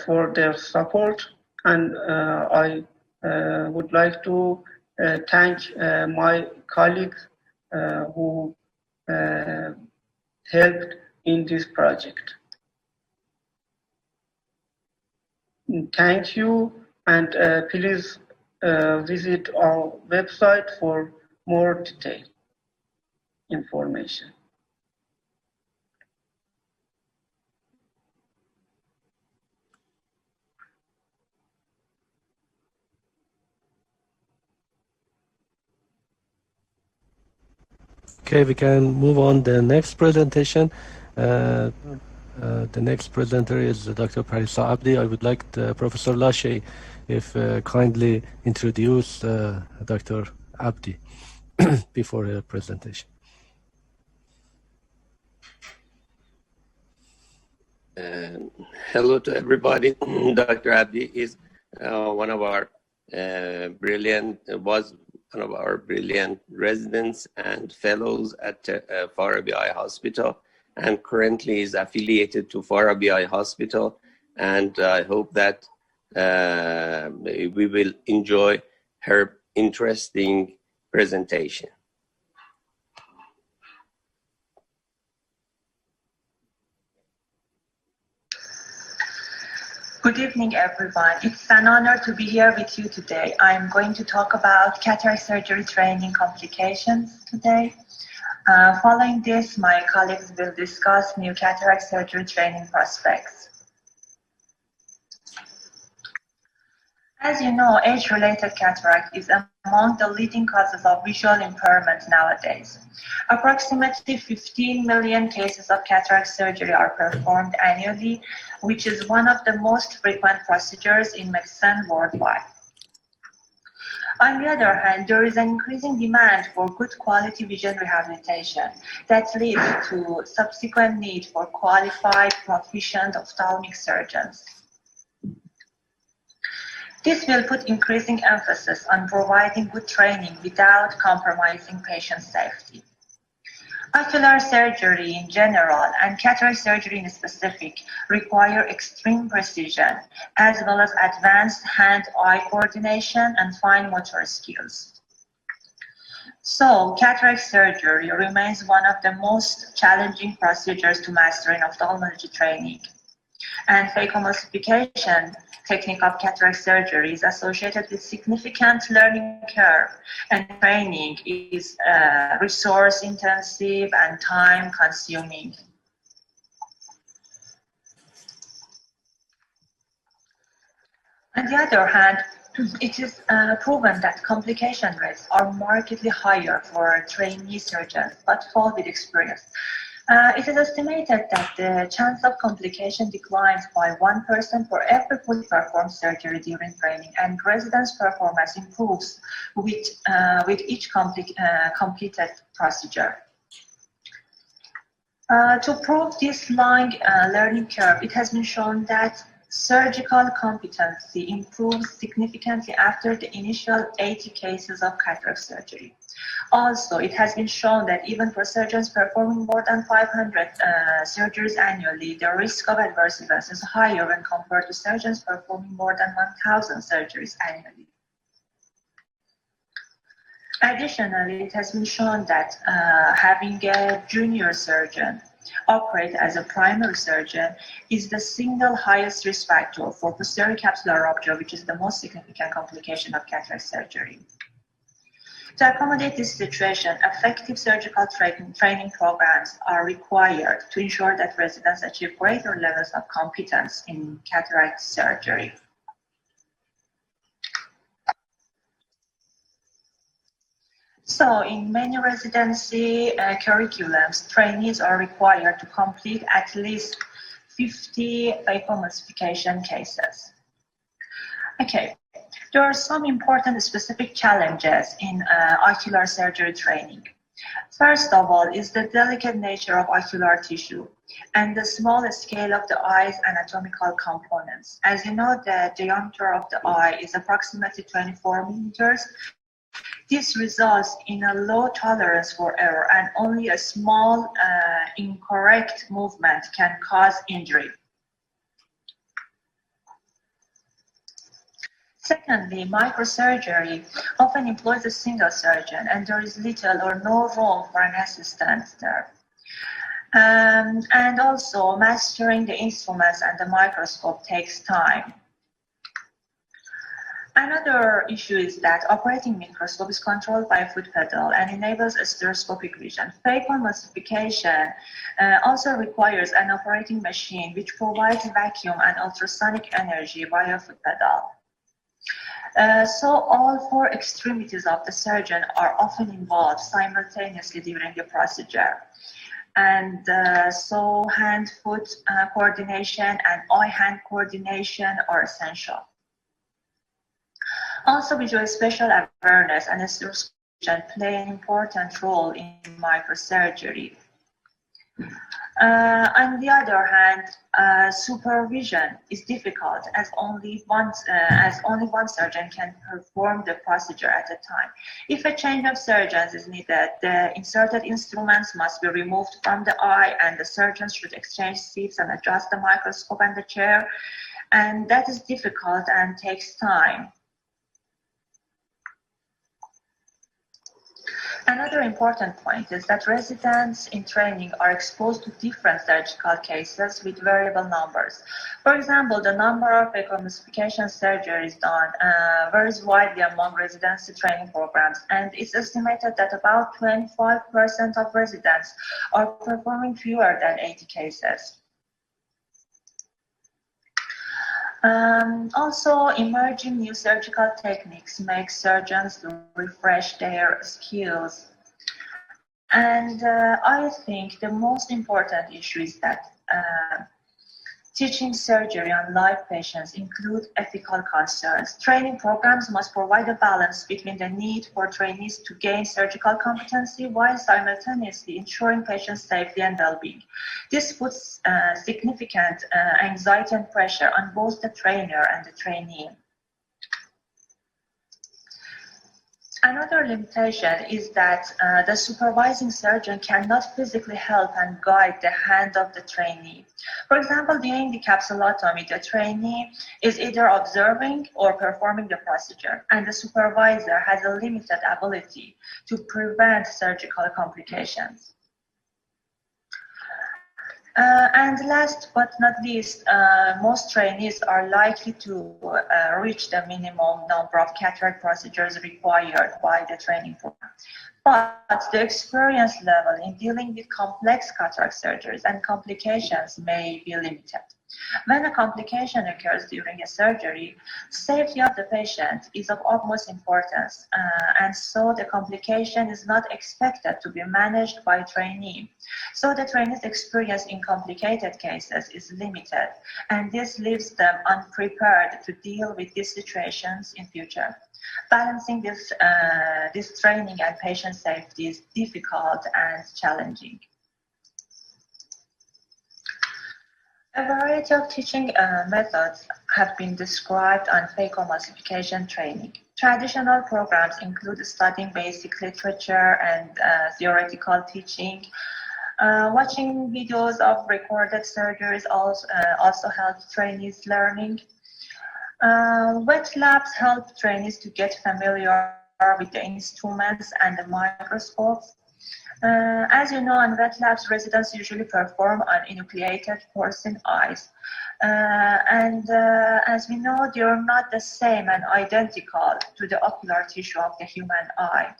for their support, and I would like to thank my colleagues who helped in this project. Thank you, and please visit our website for more detailed information. Okay, we can move on the next presentation. The next presenter is Dr. Parisa Abdi. I would like Professor Lashe if kindly introduce Dr. Abdi before her presentation. Hello to everybody. Dr. Abdi is was one of our brilliant residents and fellows at Farabi Eye Hospital, and currently is affiliated to Farabi Eye Hospital. And I hope that we will enjoy her interesting presentation. Good evening, everyone. It's an honor to be here with you today. I'm going to talk about cataract surgery training complications today. Following this, my colleagues will discuss new cataract surgery training prospects. As you know, age-related cataract is among the leading causes of visual impairment nowadays. Approximately 15 million cases of cataract surgery are performed annually, which is one of the most frequent procedures in medicine worldwide. On the other hand, there is an increasing demand for good quality vision rehabilitation that leads to subsequent need for qualified, proficient ophthalmic surgeons. This will put increasing emphasis on providing good training without compromising patient safety. Ocular surgery in general and cataract surgery in specific require extreme precision as well as advanced hand-eye coordination and fine motor skills. So, cataract surgery remains one of the most challenging procedures to master in ophthalmology training. And fake emulsification technique of cataract surgery is associated with significant learning curve, and training is resource intensive and time consuming. On the other hand, it is proven that complication rates are markedly higher for trainee surgeons, but fall with experience. It is estimated that the chance of complication declines by 1% for every fully performed surgery during training, and residents' performance improves with each completed procedure. To prove this long learning curve, it has been shown that surgical competency improves significantly after the initial 80 cases of cataract surgery. Also, it has been shown that even for surgeons performing more than 500 surgeries annually, the risk of adverse events is higher when compared to surgeons performing more than 1,000 surgeries annually. Additionally, it has been shown that having a junior surgeon operate as a primary surgeon is the single highest risk factor for posterior capsular rupture, which is the most significant complication of cataract surgery. To accommodate this situation, effective surgical training programs are required to ensure that residents achieve greater levels of competence in cataract surgery. So, in many residency curriculums, trainees are required to complete at least 50 phacoemulsification cases. Okay. There are some important specific challenges in ocular surgery training. First of all is the delicate nature of ocular tissue and the small scale of the eye's anatomical components. As you know, the diameter of the eye is approximately 24 millimeters. This results in a low tolerance for error, and only a small incorrect movement can cause injury. Secondly, microsurgery often employs a single surgeon, and there is little or no room for an assistant there. And also, mastering the instruments and the microscope takes time. Another issue is that operating microscope is controlled by a foot pedal and enables a stereoscopic vision. Phacoemulsification also requires an operating machine which provides vacuum and ultrasonic energy via foot pedal. So all four extremities of the surgeon are often involved simultaneously during the procedure. And so hand-foot coordination and eye-hand coordination are essential. Also, visual spatial awareness and stereoscopic play an important role in microsurgery. On the other hand, supervision is difficult as only one surgeon can perform the procedure at a time. If a change of surgeons is needed, the inserted instruments must be removed from the eye, and the surgeons should exchange seats and adjust the microscope and the chair, and that is difficult and takes time. Another important point is that residents in training are exposed to different surgical cases with variable numbers. For example, the number of phacoemulsification surgeries done varies widely among residency training programs, and it's estimated that about 25% of residents are performing fewer than 80 cases. Also, emerging new surgical techniques make surgeons refresh their skills. And I think the most important issue is that teaching surgery on live patients include ethical concerns. Training programs must provide a balance between the need for trainees to gain surgical competency while simultaneously ensuring patient safety and well-being. This puts significant anxiety and pressure on both the trainer and the trainee. Another limitation is that the supervising surgeon cannot physically help and guide the hand of the trainee. For example, during the capsulotomy, the trainee is either observing or performing the procedure, and the supervisor has a limited ability to prevent surgical complications. And last but not least, most trainees are likely to reach the minimum number of cataract procedures required by the training program. But the experience level in dealing with complex cataract surgeries and complications may be limited. When a complication occurs during a surgery, safety of the patient is of utmost importance, and so the complication is not expected to be managed by trainee. So the trainee's experience in complicated cases is limited, and this leaves them unprepared to deal with these situations in future. Balancing this training and patient safety is difficult and challenging. A variety of teaching methods have been described on phacoemulsification training. Traditional programs include studying basic literature and theoretical teaching. Watching videos of recorded surgeries also helps trainees learning. Wet labs help trainees to get familiar with the instruments and the microscopes. As you know, in wet labs, residents usually perform on enucleated porcine eyes. As we know, they are not the same and identical to the ocular tissue of the human eye.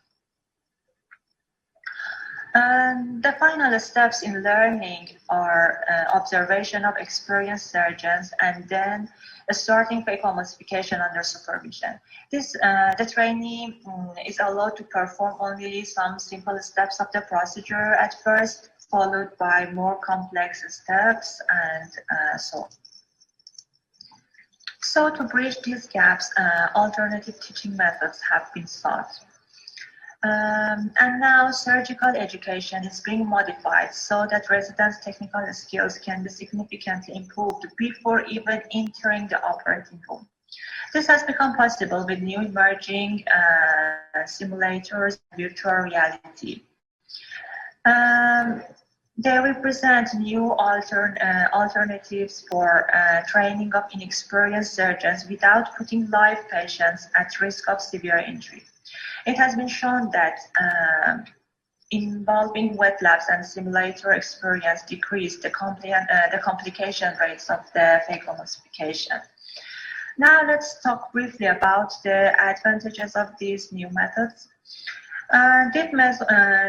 The final steps in learning are observation of experienced surgeons and then starting phacoemulsification under supervision. The trainee is allowed to perform only some simple steps of the procedure at first, followed by more complex steps and so on. So to bridge these gaps, alternative teaching methods have been sought. And now surgical education is being modified so that residents' technical skills can be significantly improved before even entering the operating room. This has become possible with new emerging simulators, virtual reality. They represent new alternatives for training of inexperienced surgeons without putting live patients at risk of severe injury. It has been shown that involving wet labs and simulator experience decrease the complication rates of the phacoemulsification. Now let's talk briefly about the advantages of these new methods.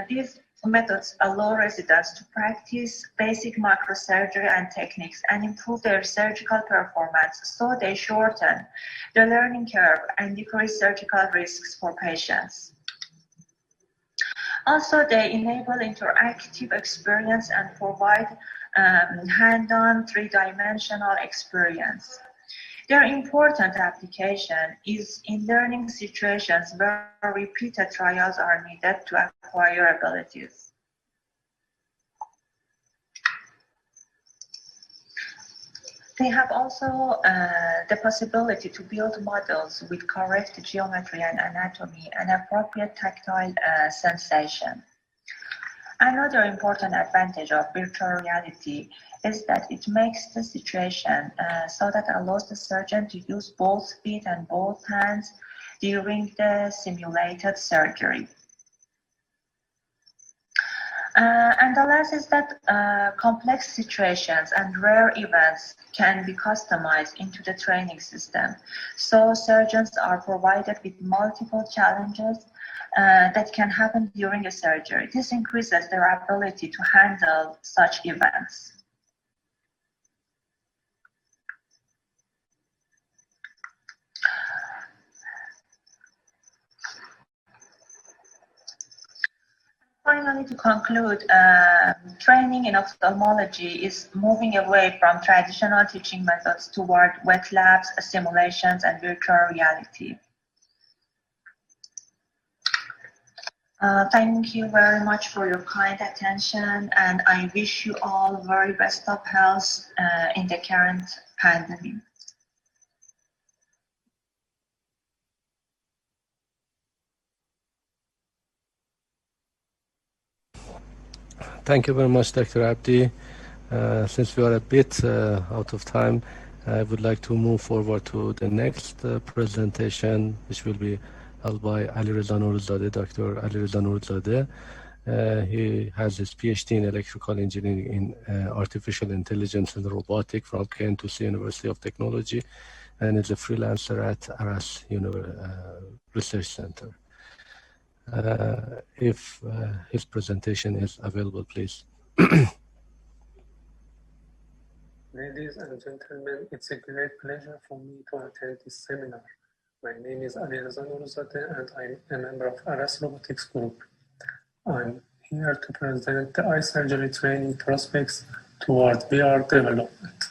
These methods allow residents to practice basic microsurgery and techniques and improve their surgical performance, so they shorten the learning curve and decrease surgical risks for patients. Also, they enable interactive experience and provide hand-on three-dimensional experience. Their important application is in learning situations where repeated trials are needed to acquire abilities. They have also the possibility to build models with correct geometry and anatomy and appropriate tactile sensation. Another important advantage of virtual reality is that it makes the situation so that allows the surgeon to use both feet and both hands during the simulated surgery. And the last is that complex situations and rare events can be customized into the training system. So surgeons are provided with multiple challenges that can happen during a surgery. This increases their ability to handle such events. Finally, to conclude, training in ophthalmology is moving away from traditional teaching methods toward wet labs, simulations, and virtual reality. Thank you very much for your kind attention, and I wish you all very best of health in the current pandemic. Thank you very much, Dr. Abdi. Since we are a bit out of time, I would like to move forward to the next presentation, which will be held by Alireza Nourzadeh, Dr. Alireza Nourzadeh. He has his PhD in electrical engineering in artificial intelligence and robotic from Kent University of Technology, and is a freelancer at Aras Research Center. If his presentation is available, please. Ladies and gentlemen, it's a great pleasure for me to attend this seminar. My name is Ali Reza Nourzadeh and I'm a member of Aras Robotics Group. I'm here to present the eye surgery training prospects toward VR development.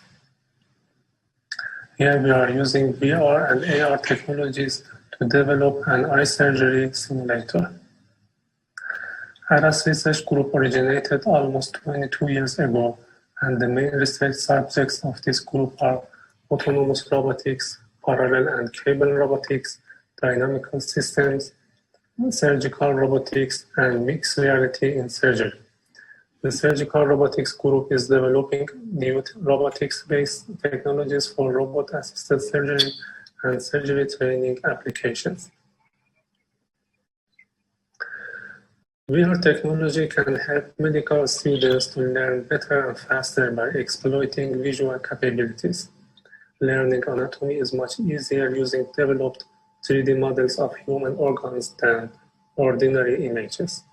Here we are using VR and AR technologies to develop an eye surgery simulator. Aras Research Group originated almost 22 years ago, and the main research subjects of this group are autonomous robotics, parallel and cable robotics, dynamical systems, surgical robotics, and mixed reality in surgery. The surgical robotics group is developing new robotics-based technologies for robot-assisted surgery and surgery training applications. VR technology can help medical students to learn better and faster by exploiting visual capabilities. Learning anatomy is much easier using developed 3D models of human organs than ordinary images.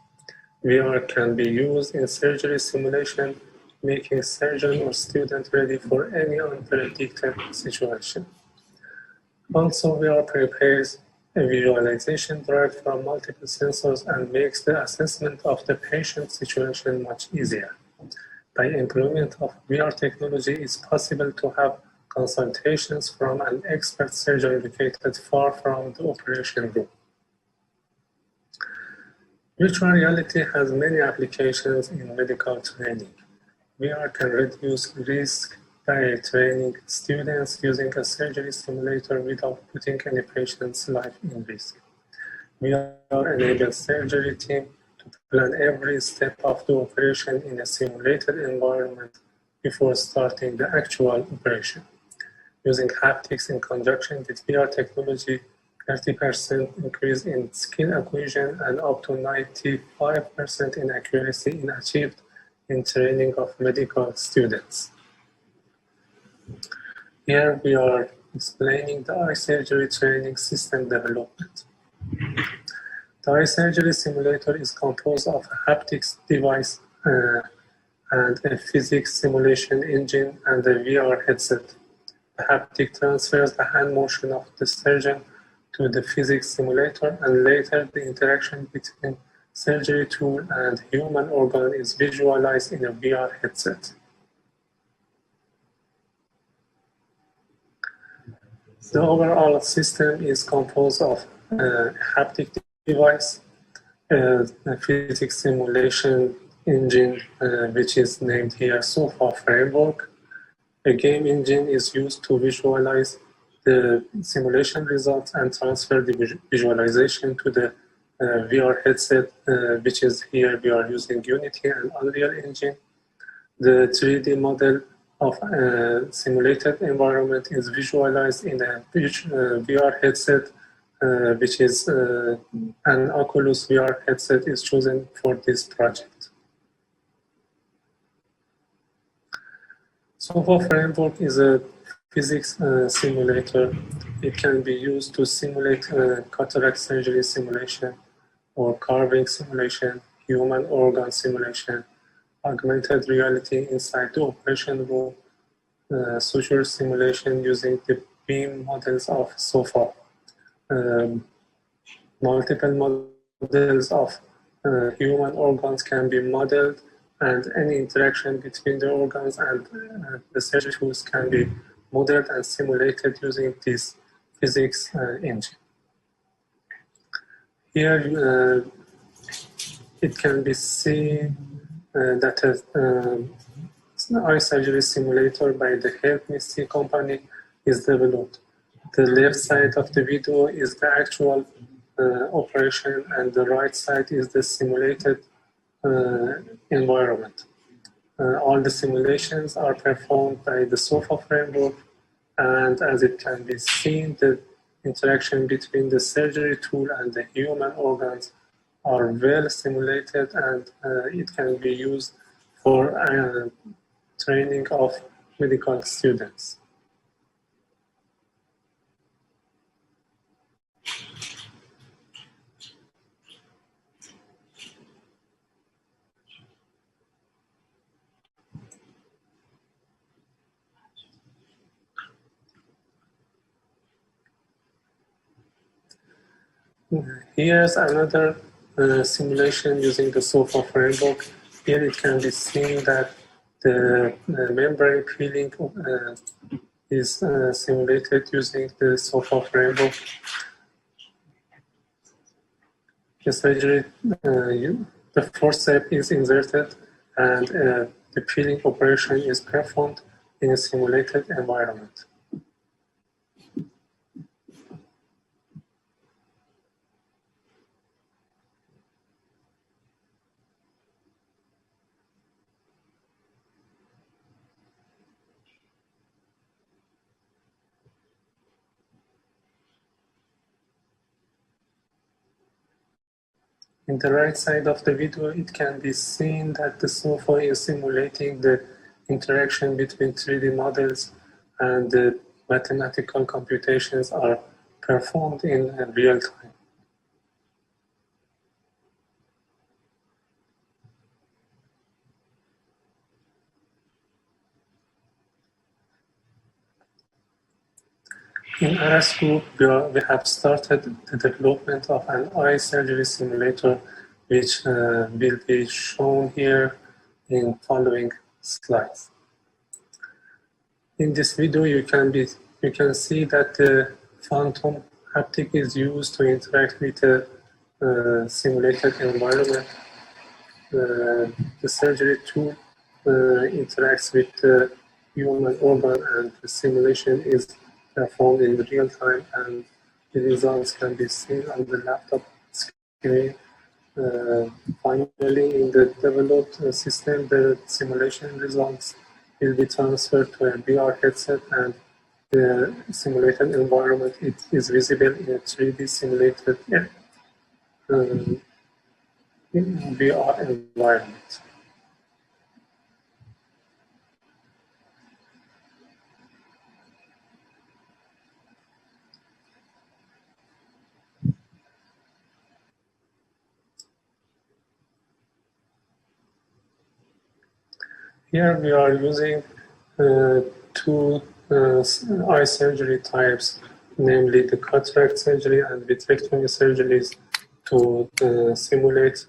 VR can be used in surgery simulation, making surgeon or student ready for any unpredicted situation. Also, VR prepares a visualization derived from multiple sensors and makes the assessment of the patient situation much easier. By employment of VR technology, it's possible to have consultations from an expert surgeon located far from the operation room. Virtual reality has many applications in medical training. VR can reduce risk by training students using a surgery simulator without putting any patient's life in risk. VR enables surgery team to plan every step of the operation in a simulated environment before starting the actual operation. Using haptics in conjunction with VR technology, 30% increase in skill acquisition and up to 95% in accuracy is achieved in training of medical students. Here we are explaining the eye surgery training system development. The eye surgery simulator is composed of a haptics device and a physics simulation engine and a VR headset. The haptic transfers the hand motion of the surgeon to the physics simulator, and later the interaction between surgery tool and human organ is visualized in a VR headset. The overall system is composed of a haptic device, a physics simulation engine, which is named here SOFA framework. A game engine is used to visualize the simulation results and transfer the visualization to the VR headset, which is here we are using Unity and Unreal Engine. The 3D model of a simulated environment is visualized in a VR headset, which is an Oculus VR headset is chosen for this project. SOFA framework is a physics simulator. It can be used to simulate cataract surgery simulation or carving simulation, human organ simulation, augmented reality inside the operation room, suture simulation using the beam models of SOFA. Multiple models of human organs can be modeled, and any interaction between the organs and the surgery tools can be modeled and simulated using this physics engine. Here it can be seen that an eye surgery simulator by the Help Me See company is developed. The left side of the video is the actual operation, and the right side is the simulated environment. All the simulations are performed by the SOFA framework, and as it can be seen, the interaction between the surgery tool and the human organs are well simulated, and it can be used for training of medical students. Here's another simulation using the SOFA framework. Here it can be seen that the membrane peeling is simulated using the SOFA framework. The surgery, the forceps is inserted and the peeling operation is performed in a simulated environment. In the right side of the video, it can be seen that the SOFA is simulating the interaction between 3D models and the mathematical computations are performed in real time. In RS Group, we have started the development of an eye surgery simulator, which will be shown here in following slides. In this video, you can see that the phantom haptic is used to interact with a simulated environment. The surgery tool interacts with the human organ, and the simulation is performed in real time, and the results can be seen on the laptop screen. Finally, in the developed system, the simulation results will be transferred to a VR headset, and the simulated environment is visible in a 3D simulated VR environment. Here we are using two eye surgery types, namely the cataract surgery and vitrectomy surgeries, to simulate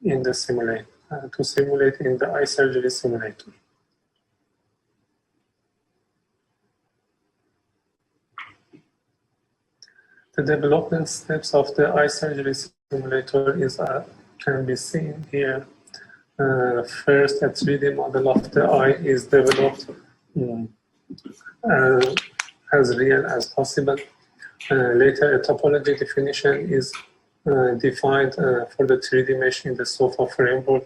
in the eye surgery simulator. The development steps of the eye surgery simulator can be seen here. First, a 3D model of the eye is developed as real as possible. Later, a topology definition is defined for the 3D mesh in the SOFA framework.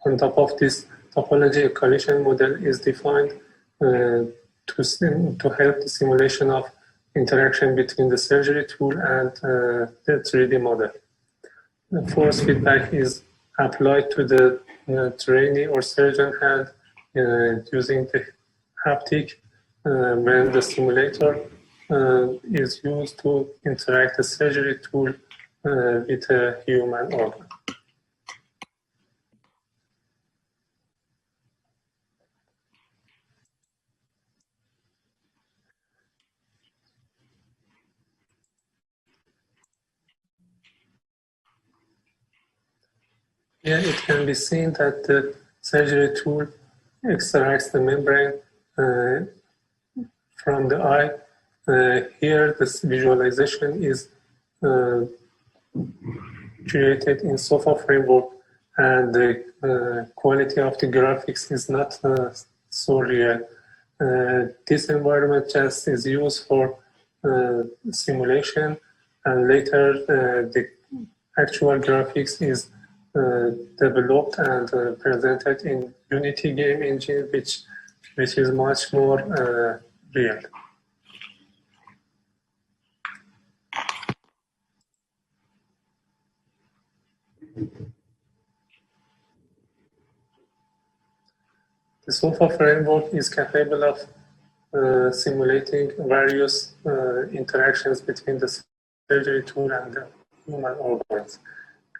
On top of this topology, a collision model is defined to help the simulation of interaction between the surgery tool and the 3D model. The force feedback is applied to the trainee or surgeon hand using the haptic when the simulator is used to interact the surgery tool with a human organ. Here it can be seen that the surgery tool extracts the membrane from the eye. Here this visualization is created in SOFA framework, and the quality of the graphics is not so real. This environment just is used for simulation, and later the actual graphics is developed and presented in Unity game engine, which is much more real. The SOFA framework is capable of simulating various interactions between the surgery tool and the human organs.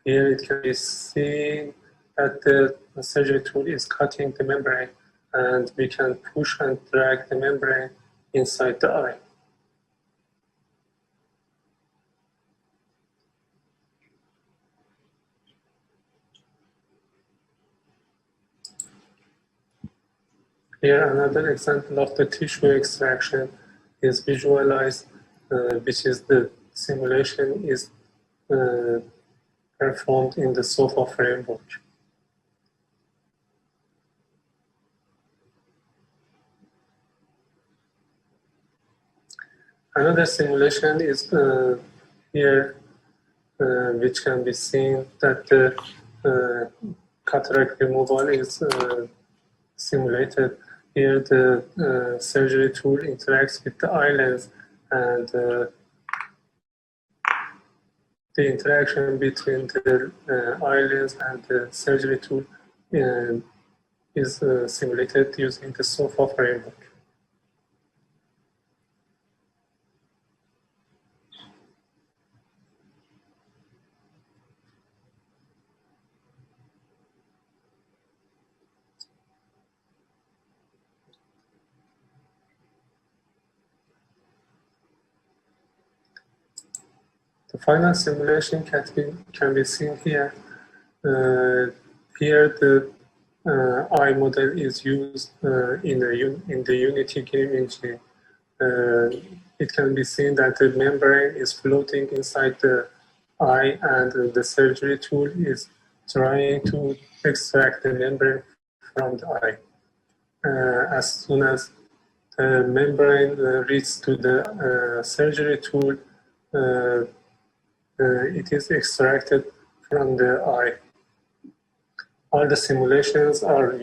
Here it can be seen that the surgery tool is cutting the membrane, and we can push and drag the membrane inside the eye. Here, another example of the tissue extraction is visualized, which is the simulation is performed in the SOFA framework. Another simulation is here, which can be seen that the cataract removal is simulated. Here, the surgery tool interacts with the eye lens, and the interaction between the eye lens and the surgery tool is simulated using the SOFA framework. The final simulation can be seen here. Here, the eye model is used in the Unity game engine. It can be seen that the membrane is floating inside the eye, and the surgery tool is trying to extract the membrane from the eye. As soon as the membrane reaches to the surgery tool, it is extracted from the eye. All the simulations are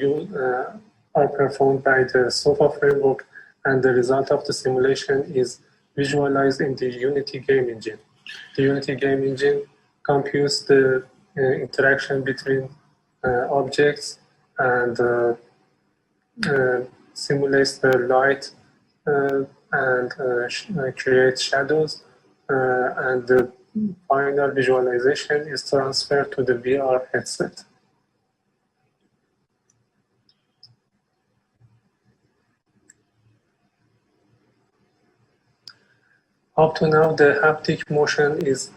performed by the SOFA framework, and the result of the simulation is visualized in the Unity game engine. The Unity game engine computes the interaction between objects and simulates the light and creates shadows, and the final visualization is transferred to the VR headset. Up to now, the haptic motion is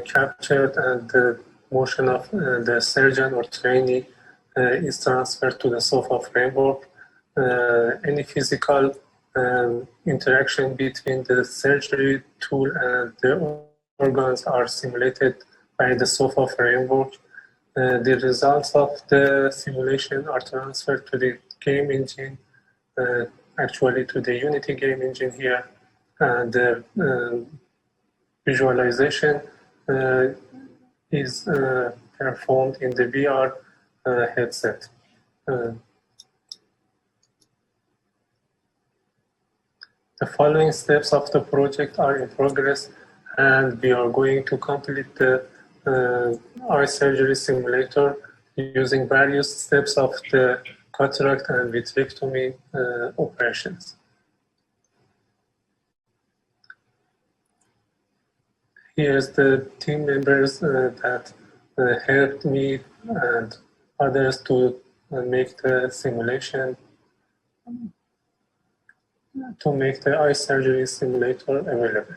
captured, and the motion of the surgeon or trainee is transferred to the SOFA framework. Any physical interaction between the surgery tool and the organs are simulated by the SOFA framework. The results of the simulation are transferred to the game engine, actually to the Unity game engine here, and the visualization is performed in the VR headset. The following steps of the project are in progress, and we are going to complete the eye surgery simulator using various steps of the cataract and vitrectomy operations. Here's the team members that helped me and others to make the simulation, to make the eye surgery simulator available.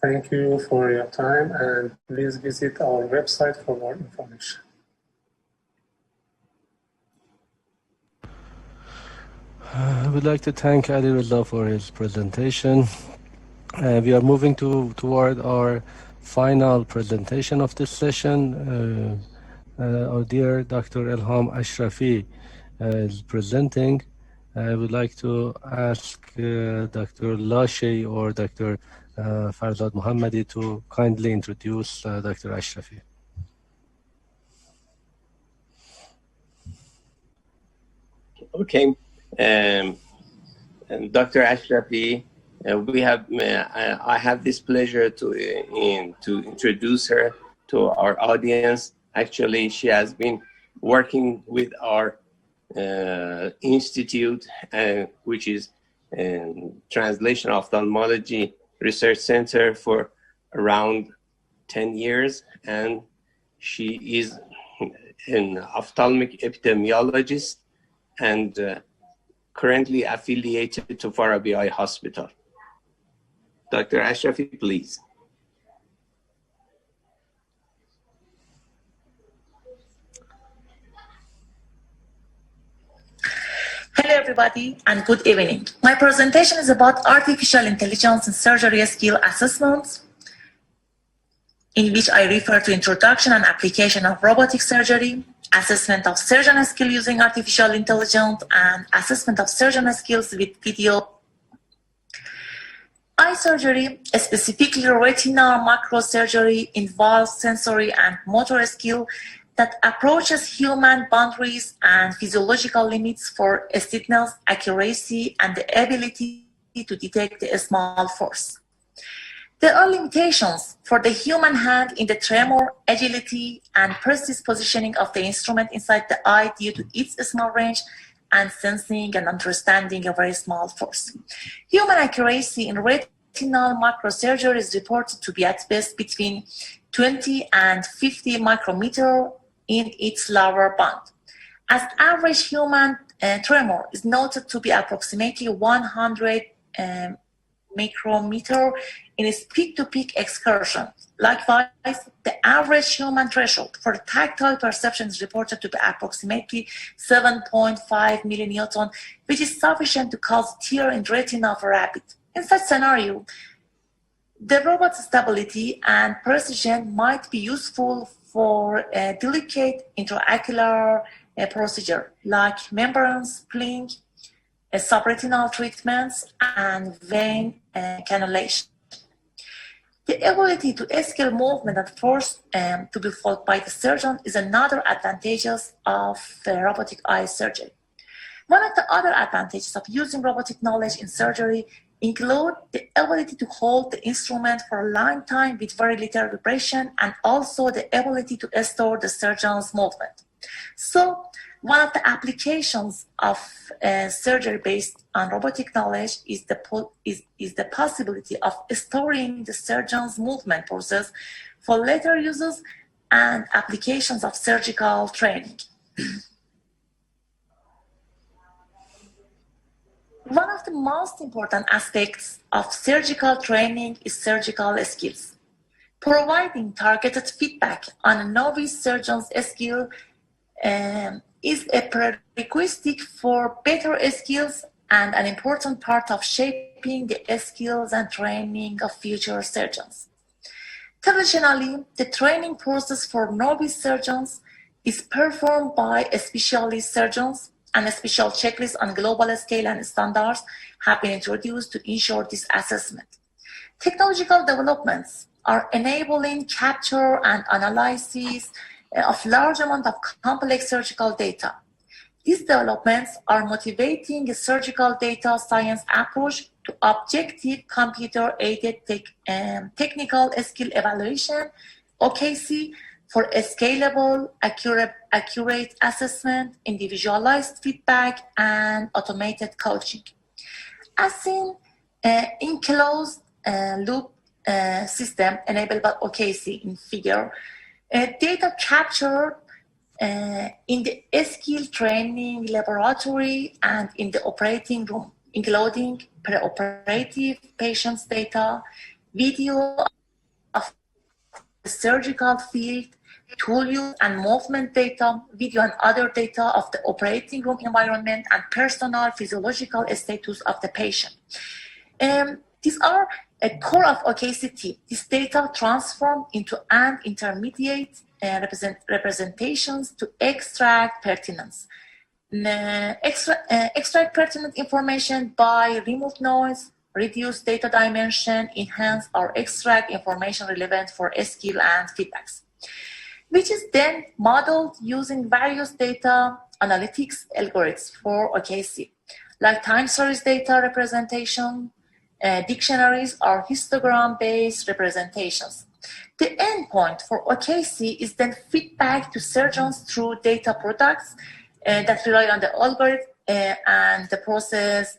Thank you for your time, and please visit our website for more information. I would like to thank Ali Reza for his presentation. We are moving toward our final presentation of this session. Our dear Dr. Elham Ashrafi is presenting. I would like to ask Dr. Lashe or Dr. Farzad Mohammadi to kindly introduce Dr. Ashrafi. Okay. And Dr. Ashrafi, I have this pleasure to introduce her to our audience. Actually, she has been working with our institute, which is Translational Ophthalmology Research Center, for around 10 years, and she is an ophthalmic epidemiologist and currently affiliated to Farabi Eye Hospital. Dr. Ashrafi, please. Hello everybody and good evening. My presentation is about artificial intelligence in surgery skill assessments, in which I refer to introduction and application of robotic surgery, assessment of surgeon skill using artificial intelligence, and assessment of surgeon skills with video. Eye surgery, specifically retinal microsurgery, involves sensory and motor skill that approaches human boundaries and physiological limits for aesthetics, accuracy, and the ability to detect a small force. There are limitations for the human hand in the tremor, agility, and precise positioning of the instrument inside the eye due to its small range and sensing and understanding a very small force. Human accuracy in retinal microsurgery is reported to be at best between 20 and 50 micrometer in its lower band. As average human tremor is noted to be approximately 100 micrometer in its peak-to-peak excursion. Likewise, the average human threshold for tactile perception is reported to be approximately 7.5 millinewton, which is sufficient to cause tear in the retina of a rabbit. In such scenario, the robot's stability and precision might be useful for a delicate intraocular procedure like membranes, peeling, subretinal treatments, and vein cannulation. The ability to scale movement and force to be felt by the surgeon is another advantage of robotic eye surgery. One of the other advantages of using robotic knowledge in surgery include the ability to hold the instrument for a long time with very little vibration, and also the ability to store the surgeon's movement. So, one of the applications of surgery based on robotic knowledge is the possibility of storing the surgeon's movement process for later uses and applications of surgical training. One of the most important aspects of surgical training is surgical skills. Providing targeted feedback on a novice surgeon's skill is a prerequisite for better skills and an important part of shaping the skills and training of future surgeons. Traditionally, the training process for novice surgeons is performed by specialist surgeons, and a special checklist on global scale and standards have been introduced to ensure this assessment. Technological developments are enabling capture and analysis of large amount of complex surgical data. These developments are motivating a surgical data science approach to objective computer-aided technical skill evaluation, OKC, for a scalable, accurate assessment, individualized feedback, and automated coaching. As seen in closed loop system enabled by OKC in figure, data captured in the skill training laboratory and in the operating room, including preoperative patients' data, video of the surgical field, tool use and movement data, video and other data of the operating room environment, and personal physiological status of the patient. These are a core of OKCT. This data transformed into an intermediate representations to extract pertinence. Extract pertinent information by remove noise, reduce data dimension, enhance or extract information relevant for skill and feedbacks, which is then modeled using various data analytics algorithms for OKC, like time series data representation, dictionaries, or histogram-based representations. The endpoint for OKC is then feedback to surgeons through data products that rely on the algorithm and the process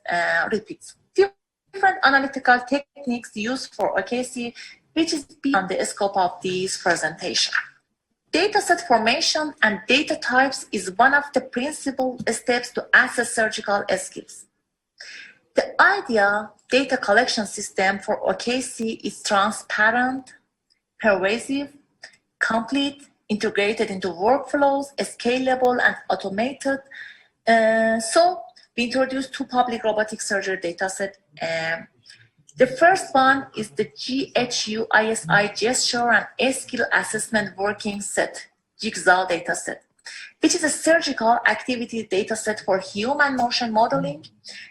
repeats. Different analytical techniques used for OKC, which is beyond the scope of this presentation. Dataset formation and data types is one of the principal steps to assess surgical skills. The ideal data collection system for OKC is transparent, pervasive, complete, integrated into workflows, scalable, and automated. So we introduced two public robotic surgery datasets. The first one is the GHU ISI gesture and skill assessment working set, Jigsaw Dataset, which is a surgical activity dataset for human motion modeling.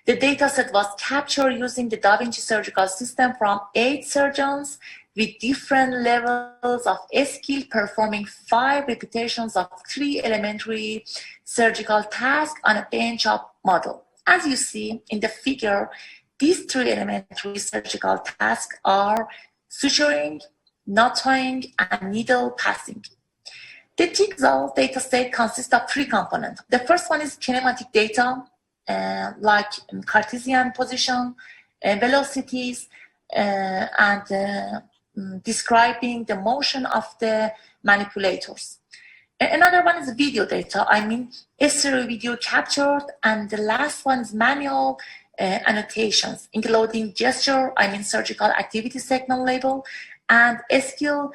The dataset was captured using the Da Vinci surgical system from 8 surgeons with different levels of skill, performing 5 repetitions of 3 elementary surgical tasks on a bench-up model. As you see in the figure, these 3 elementary surgical tasks are suturing, knot tying, and needle passing. The Jigsaw dataset consists of 3 components. The first one is kinematic data, like Cartesian position, velocities, and describing the motion of the manipulators. Another one is video data, stereo video captured, and the last one is manual annotations, including gesture, surgical activity signal label, and skill,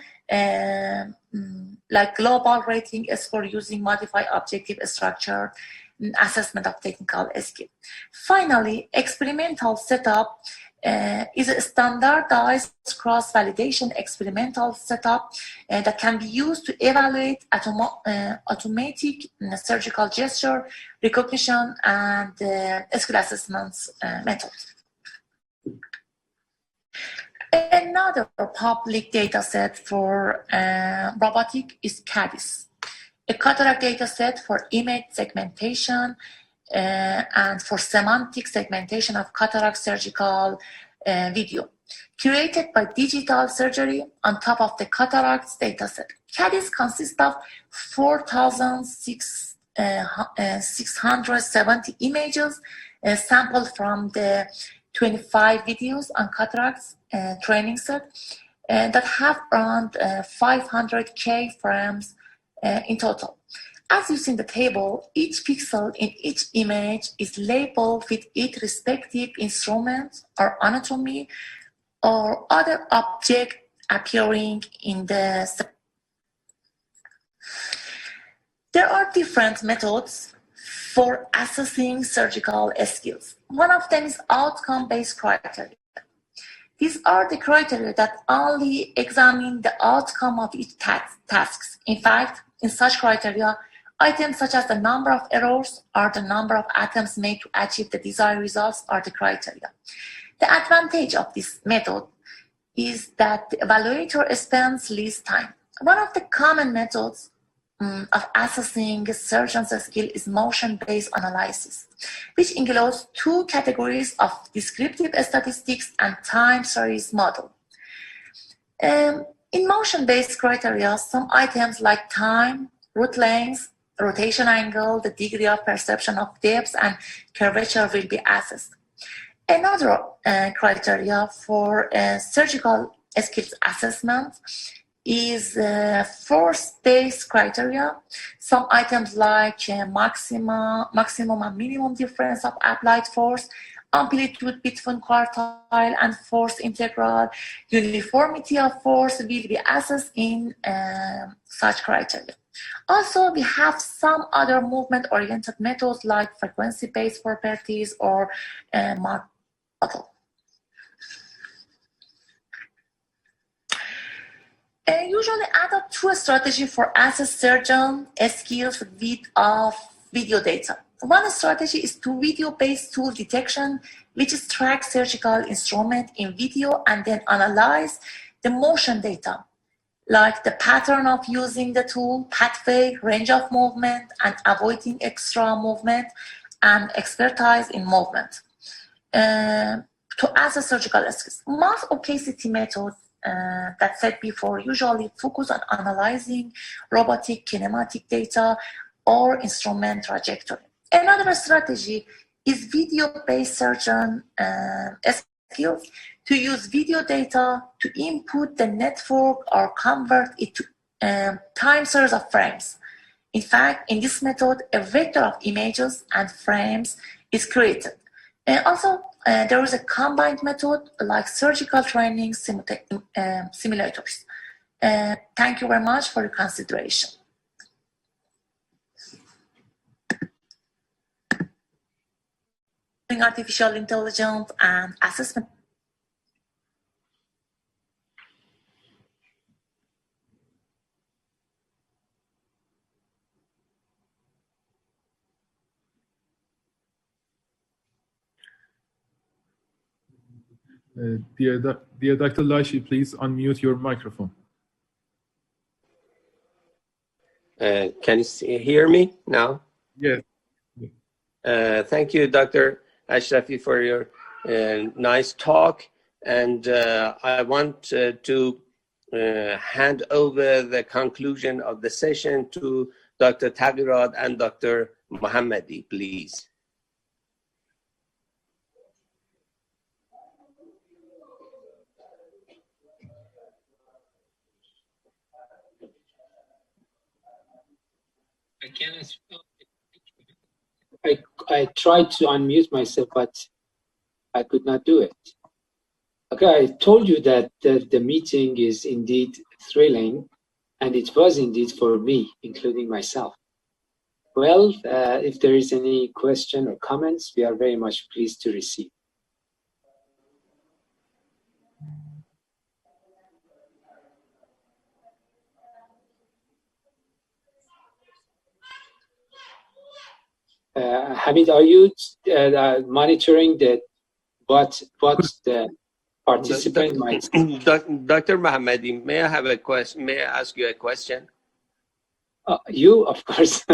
like global rating score using modified objective structure assessment of technical skill. Finally, experimental setup is a standardized cross-validation experimental setup that can be used to evaluate automatic surgical gesture recognition and skill assessments methods. Another public dataset for robotic is CADIS, a cataract dataset for image segmentation and for semantic segmentation of cataract surgical video, created by Digital Surgery on top of the cataracts dataset. CADIS consists of 4,670 images sampled from the 25 videos on cataracts training set that have around 500K frames in total. As you see in the table, each pixel in each image is labeled with its respective instrument or anatomy or other object appearing in the. There are different methods for assessing surgical skills. One of them is outcome-based criteria. These are the criteria that only examine the outcome of each task. In fact, in such criteria, items such as the number of errors or the number of attempts made to achieve the desired results are the criteria. The advantage of this method is that the evaluator spends least time. One of the common methods of assessing a surgeon's skill is motion-based analysis, which includes 2 categories of descriptive statistics and time series model. In motion-based criteria, some items like time, root length, rotation angle, the degree of perception of depth, and curvature will be assessed. Another criteria for surgical skills assessment is force-based criteria. Some items like maximum and minimum difference of applied force, amplitude between quartile and force integral, uniformity of force will be assessed in such criteria. Also, we have some other movement-oriented methods like frequency-based properties or model. Usually adopt 2 strategies for assess surgeon skills with video data. One strategy is video-based tool detection, which is track surgical instrument in video and then analyze the motion data, like the pattern of using the tool, pathway, range of movement, and avoiding extra movement, and expertise in movement to assess surgical skills. Most opacity methods that said before usually focus on analyzing robotic kinematic data or instrument trajectory. Another strategy is video-based surgeon skills to use video data to input the network or convert it to time series of frames. In fact, in this method, a vector of images and frames is created. Also, there is a combined method like surgical training simulators. Thank you very much for your consideration. artificial intelligence and assessment. Dear Dr. Laishi, please unmute your microphone. Can you hear me now? Yes. Thank you, Dr. Ashrafi, for your nice talk. And I want to hand over the conclusion of the session to Dr. Taghirat and Dr. Mohammadi, please. I tried to unmute myself, but I could not do it. Okay, I told you that the meeting is indeed thrilling, and it was indeed for me, including myself. Well, if there is any question or comments, we are very much pleased to receive. Hamid, are you monitoring what the participant might? Dr. Mohammadi, may I have a question? May I ask you a question? You, of course.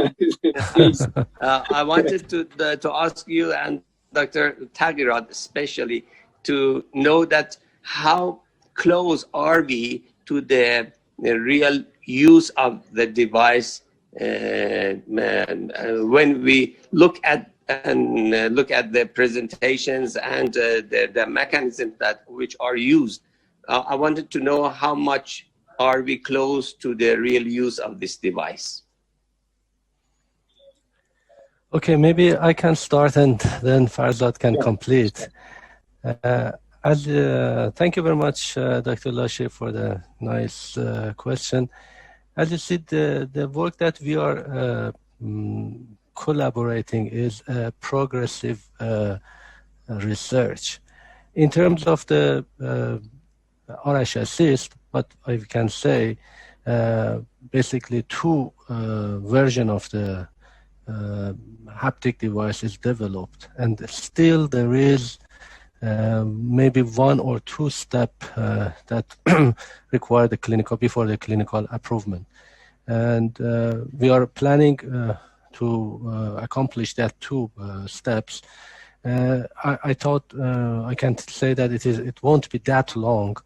Please. I wanted to ask you and Dr. Taghirat especially to know that how close are we to the real use of the device when we look at the presentations and the mechanisms which are used. I wanted to know how much are we close to the real use of this device. Okay, maybe I can start and then Farzad can complete. Thank you very much, Dr. Laishi, for the nice question. As you see, the work that we are collaborating is progressive research. In terms of the RH Assist, what I can say, basically two versions of the haptic device is developed, and still there is maybe one or two steps that require the before the clinical approval. And we are planning to accomplish that two steps. I thought I can say that it won't be that long.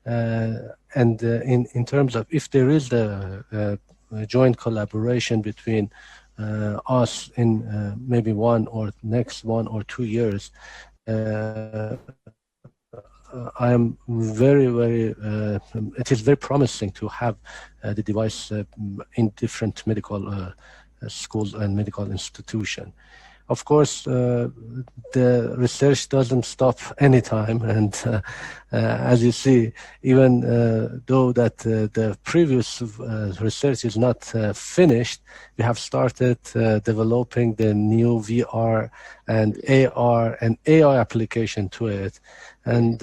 And in terms of if there is the joint collaboration between us in maybe next 1 or 2 years, I am very, it is very promising to have the device in different medical schools and medical institutions. Of course, the research doesn't stop anytime, and as you see, even though that the previous research is not finished, we have started developing the new VR and AR and AI application to it. And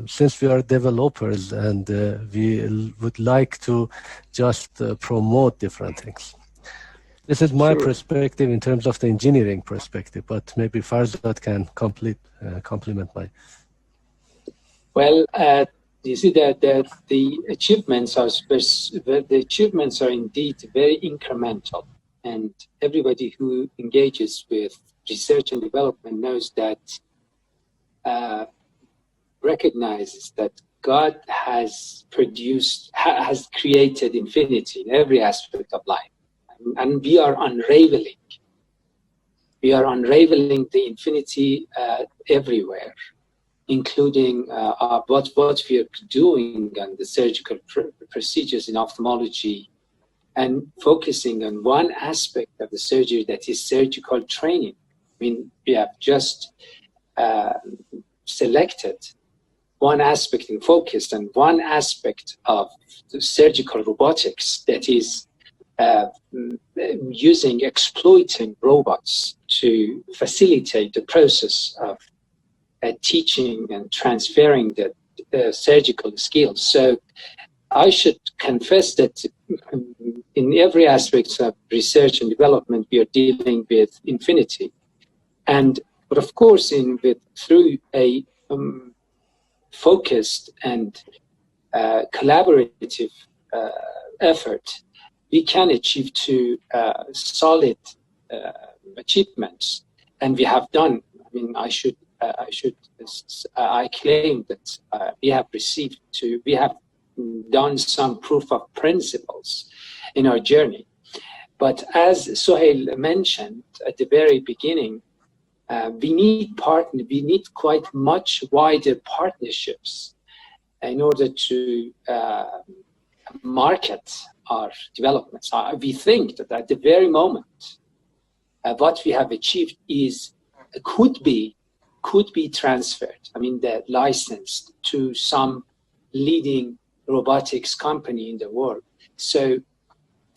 since we are developers and we would like to just promote different things. This is my perspective in terms of the engineering perspective, but maybe Farzad can complement my. Well, you see that the achievements are indeed very incremental, and everybody who engages with research and development knows that, recognizes that God has created infinity in every aspect of life. And we are unraveling the infinity everywhere, including what we are doing on the surgical procedures in ophthalmology, and focusing on one aspect of the surgery, that is surgical training. I mean, we have just selected one aspect and focused on one aspect of the surgical robotics, that is exploiting robots to facilitate the process of teaching and transferring the surgical skills. So I should confess that in every aspect of research and development, we are dealing with infinity. But of course, through a focused and collaborative effort, we can achieve two solid achievements, and we have done. I mean, I claim that we have done some proof of principles in our journey. But as Sohail mentioned at the very beginning, we need quite much wider partnerships in order to market our developments. We think that at the very moment, what we have achieved could be transferred. I mean, they're licensed to some leading robotics company in the world. So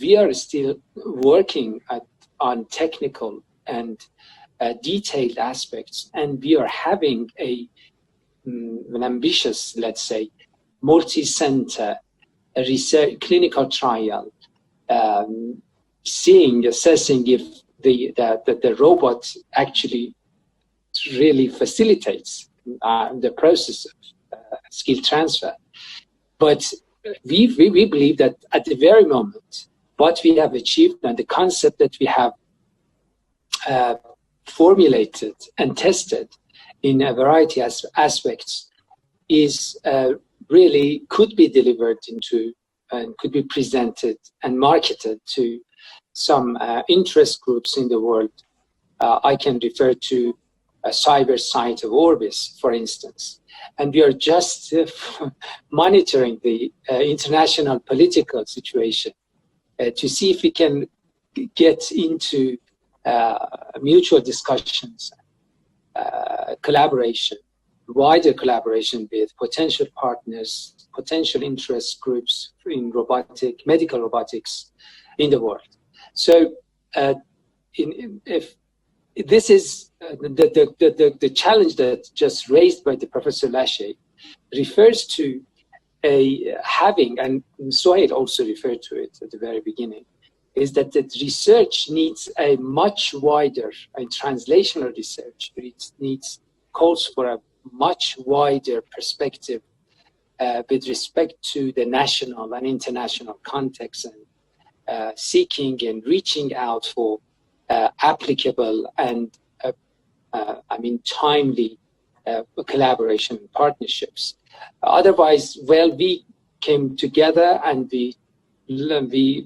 we are still working on technical and detailed aspects, and we are having an ambitious, let's say, multi-center research clinical trial, assessing if the robot actually really facilitates the process of skill transfer. But we believe that at the very moment, what we have achieved and the concept that we have formulated and tested in a variety of aspects is really could be delivered into and could be presented and marketed to some interest groups in the world. I can refer to a cyber site of Orbis, for instance. And we are just monitoring the international political situation to see if we can get into mutual discussions, collaboration, wider collaboration with potential partners, potential interest groups in medical robotics in the world. So if this is the challenge that just raised by the Professor Lashay refers to having, and Sohail also referred to it at the very beginning, is that the research needs a much wider, and translational research, it calls for a much wider perspective with respect to the national and international context, and seeking and reaching out for applicable and timely collaboration and partnerships. Otherwise, we came together and we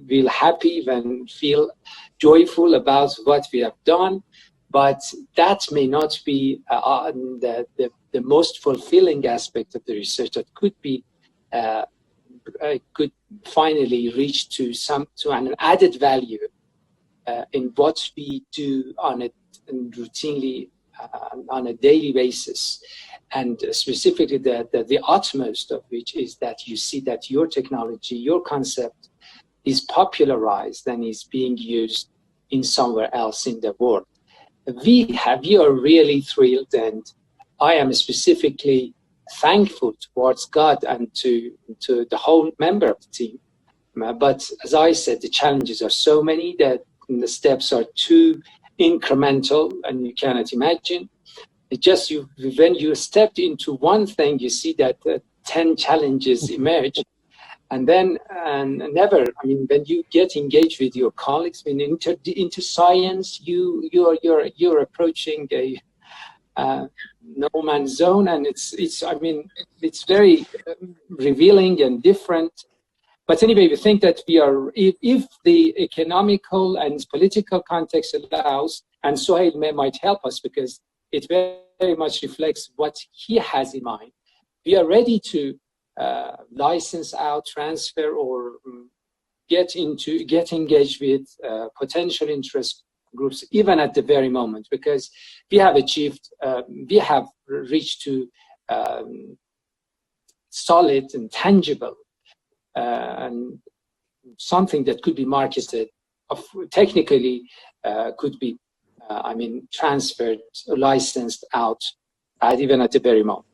feel happy and feel joyful about what we have done, but that may not be the most fulfilling aspect of the research that could finally reach to an added value in what we do routinely on a daily basis, and specifically the utmost of which is that you see that your technology, your concept is popularized and is being used in somewhere else in the world. We are really thrilled, and I am specifically thankful towards God and to the whole member of the team. But as I said, the challenges are so many that the steps are too incremental, and you cannot imagine. When you stepped into one thing, you see that 10 challenges emerge, and then when you get engaged with your colleagues, when into science, you're approaching a no man's zone, and it's very revealing and different. But anyway, we think that if the economical and political context allows, and Sohail might help us because it very much reflects what he has in mind, we are ready to license out, transfer, or get engaged with potential interest groups, even at the very moment, because we have reached to solid and tangible and something that could be marketed, technically could be, transferred or licensed out even at the very moment.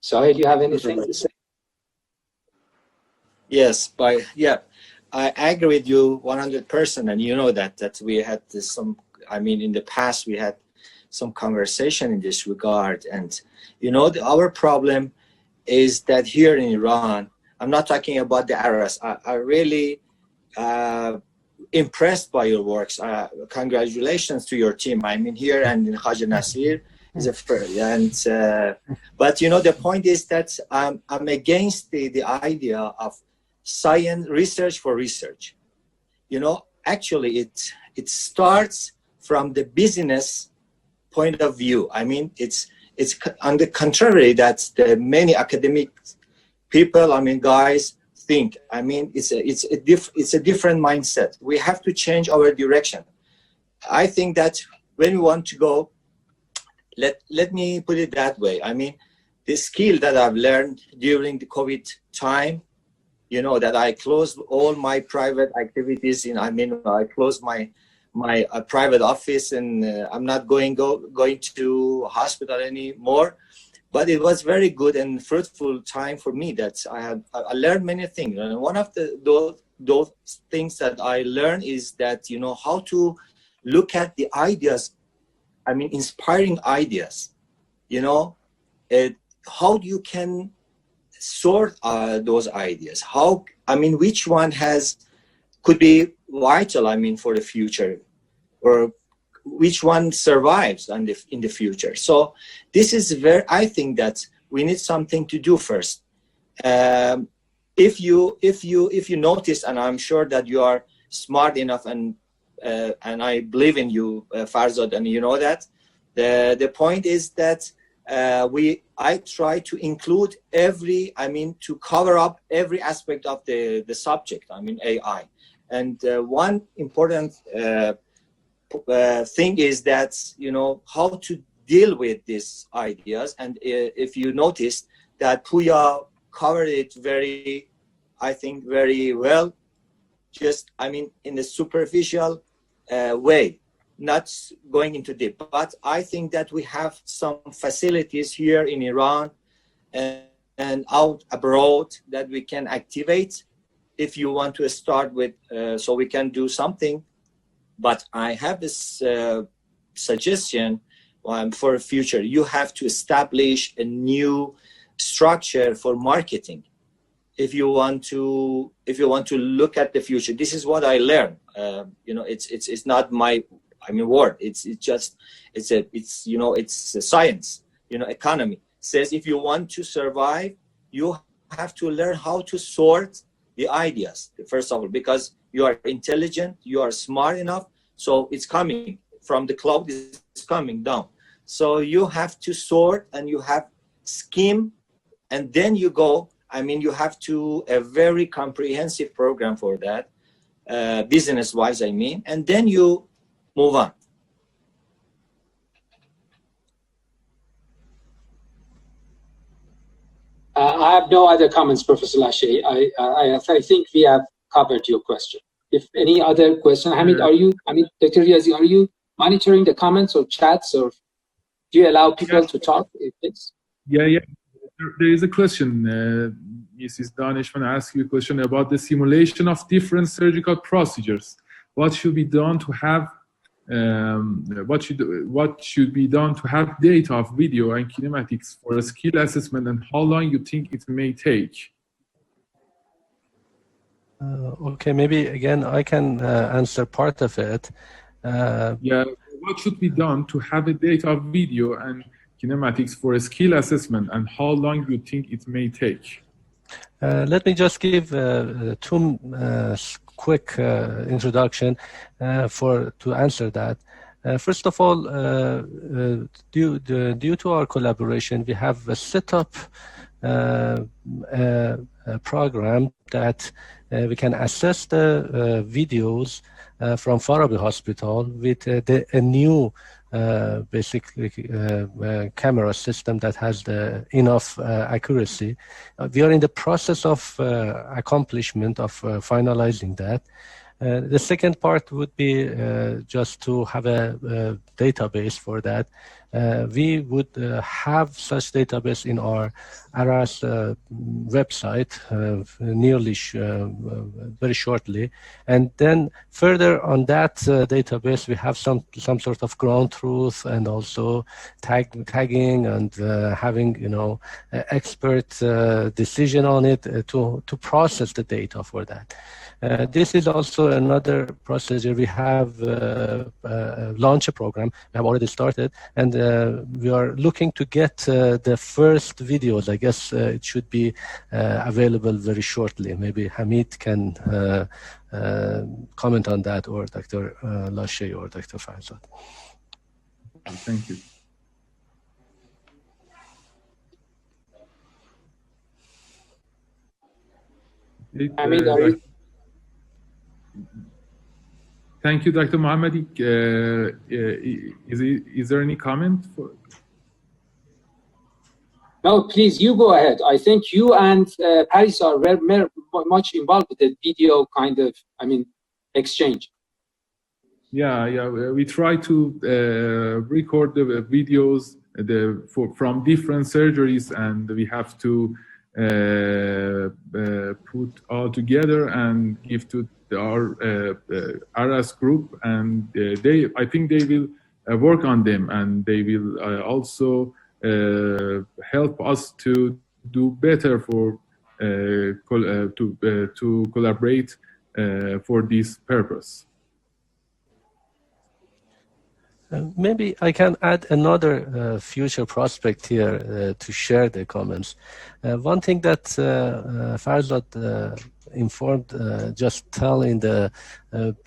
So, do you have anything to say? Yes, I agree with you 100%, and you know that we had in the past we had some conversation in this regard, and our problem is that here in Iran, I'm not talking about the Arabs. I really impressed by your works. Congratulations to your team. Here and in Haji Nasir is a first, but the point is that I'm against the idea of science research for research. Actually it starts from the business point of view. It's on the contrary that the many academic people, guys think. It's a different mindset. We have to change our direction. I think that when we want to go, let me put it that way. The skill that I've learned during the COVID time, that I closed all my private activities I closed my private office, and I'm not going to hospital anymore. But it was very good and fruitful time for me. That I learned many things. And one of those things that I learned is that how to look at the ideas. Inspiring ideas. How you can sort those ideas. How which one could be vital. For the future, or which one survives in the future. So this is where I think that we need something to do first. If you notice, and I'm sure that you are smart enough, and I believe in you, Farzad, and you know that the point is that I try to include to cover up every aspect of the subject. AI, and one important thing is that how to deal with these ideas. And if you notice that Puya covered it very well, just in the superficial way, not going into deep. But I think that we have some facilities here in Iran and out abroad that we can activate if you want to start with, so we can do something. But I have this suggestion for the future. You have to establish a new structure for marketing. If you want to look at the future, this is what I learned. It's not my word. It's a science. Economy says if you want to survive, you have to learn how to sort the ideas first of all, because you are intelligent, you are smart enough. So it's coming from the cloud, it's coming down. So you have to sort and you have scheme, and then you go. You have to a very comprehensive program for that, business-wise. And then you move on. I have no other comments, Professor Lashay. I think we have covered your question. If any other question, Hamid, Dr. Riazi, are you monitoring the comments or chats, or do you allow people to talk? Yeah. There is a question. Mrs. Danishman asked you a question about the simulation of different surgical procedures. What should be done to have what should be done to have data of video and kinematics for a skill assessment, and how long you think it may take? Okay, maybe again I can answer part of it. What should be done to have a data of video and kinematics for a skill assessment, and how long you think it may take? Let me just give two quick introduction to answer that. First of all, due to our collaboration, we have set up a program that we can assess the videos from Farabi Hospital with a new basically camera system that has enough accuracy. We are in the process of accomplishment of finalizing that. The second part would be just to have a database for that. We would have such database in our ARAS website nearly very shortly, and then further on that database we have some sort of ground truth and also tagging and having expert decision on it to process the data for that. This is also another procedure. We have launched a program. We have already started, and we are looking to get the first videos. I guess it should be available very shortly. Maybe Hamid can comment on that, or Dr. Lashe or Dr. Farzad. Thank you. Hamid, are you? Thank you, Dr. Mohammadi. Is there any comment? No, please, you go ahead. I think you and Paris are very much involved with the video kind of, exchange. Yeah. We try to record the videos from different surgeries, and we have to put all together and give to our ARAS group, and I think they will work on them, and they will also help us to do better for to collaborate for this purpose. Maybe I can add another future prospect here to share the comments. One thing that Farzad informed, just telling the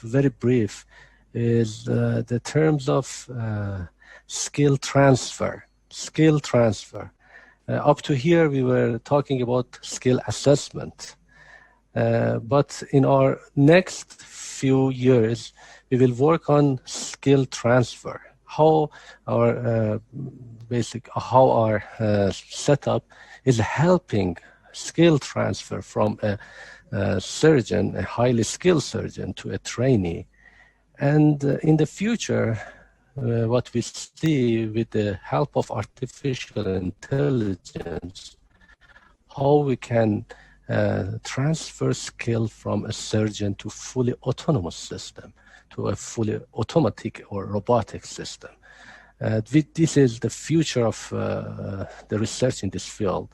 very brief, is the terms of skill transfer. Up to here, we were talking about skill assessment. But in our next few years, we will work on skill transfer. How our setup is helping skill transfer from a surgeon, a highly skilled surgeon, to a trainee. And in the future, what we see with the help of artificial intelligence, how we can transfer skill from a surgeon to fully autonomous system, to a fully automatic or robotic system. This is the future of the research in this field,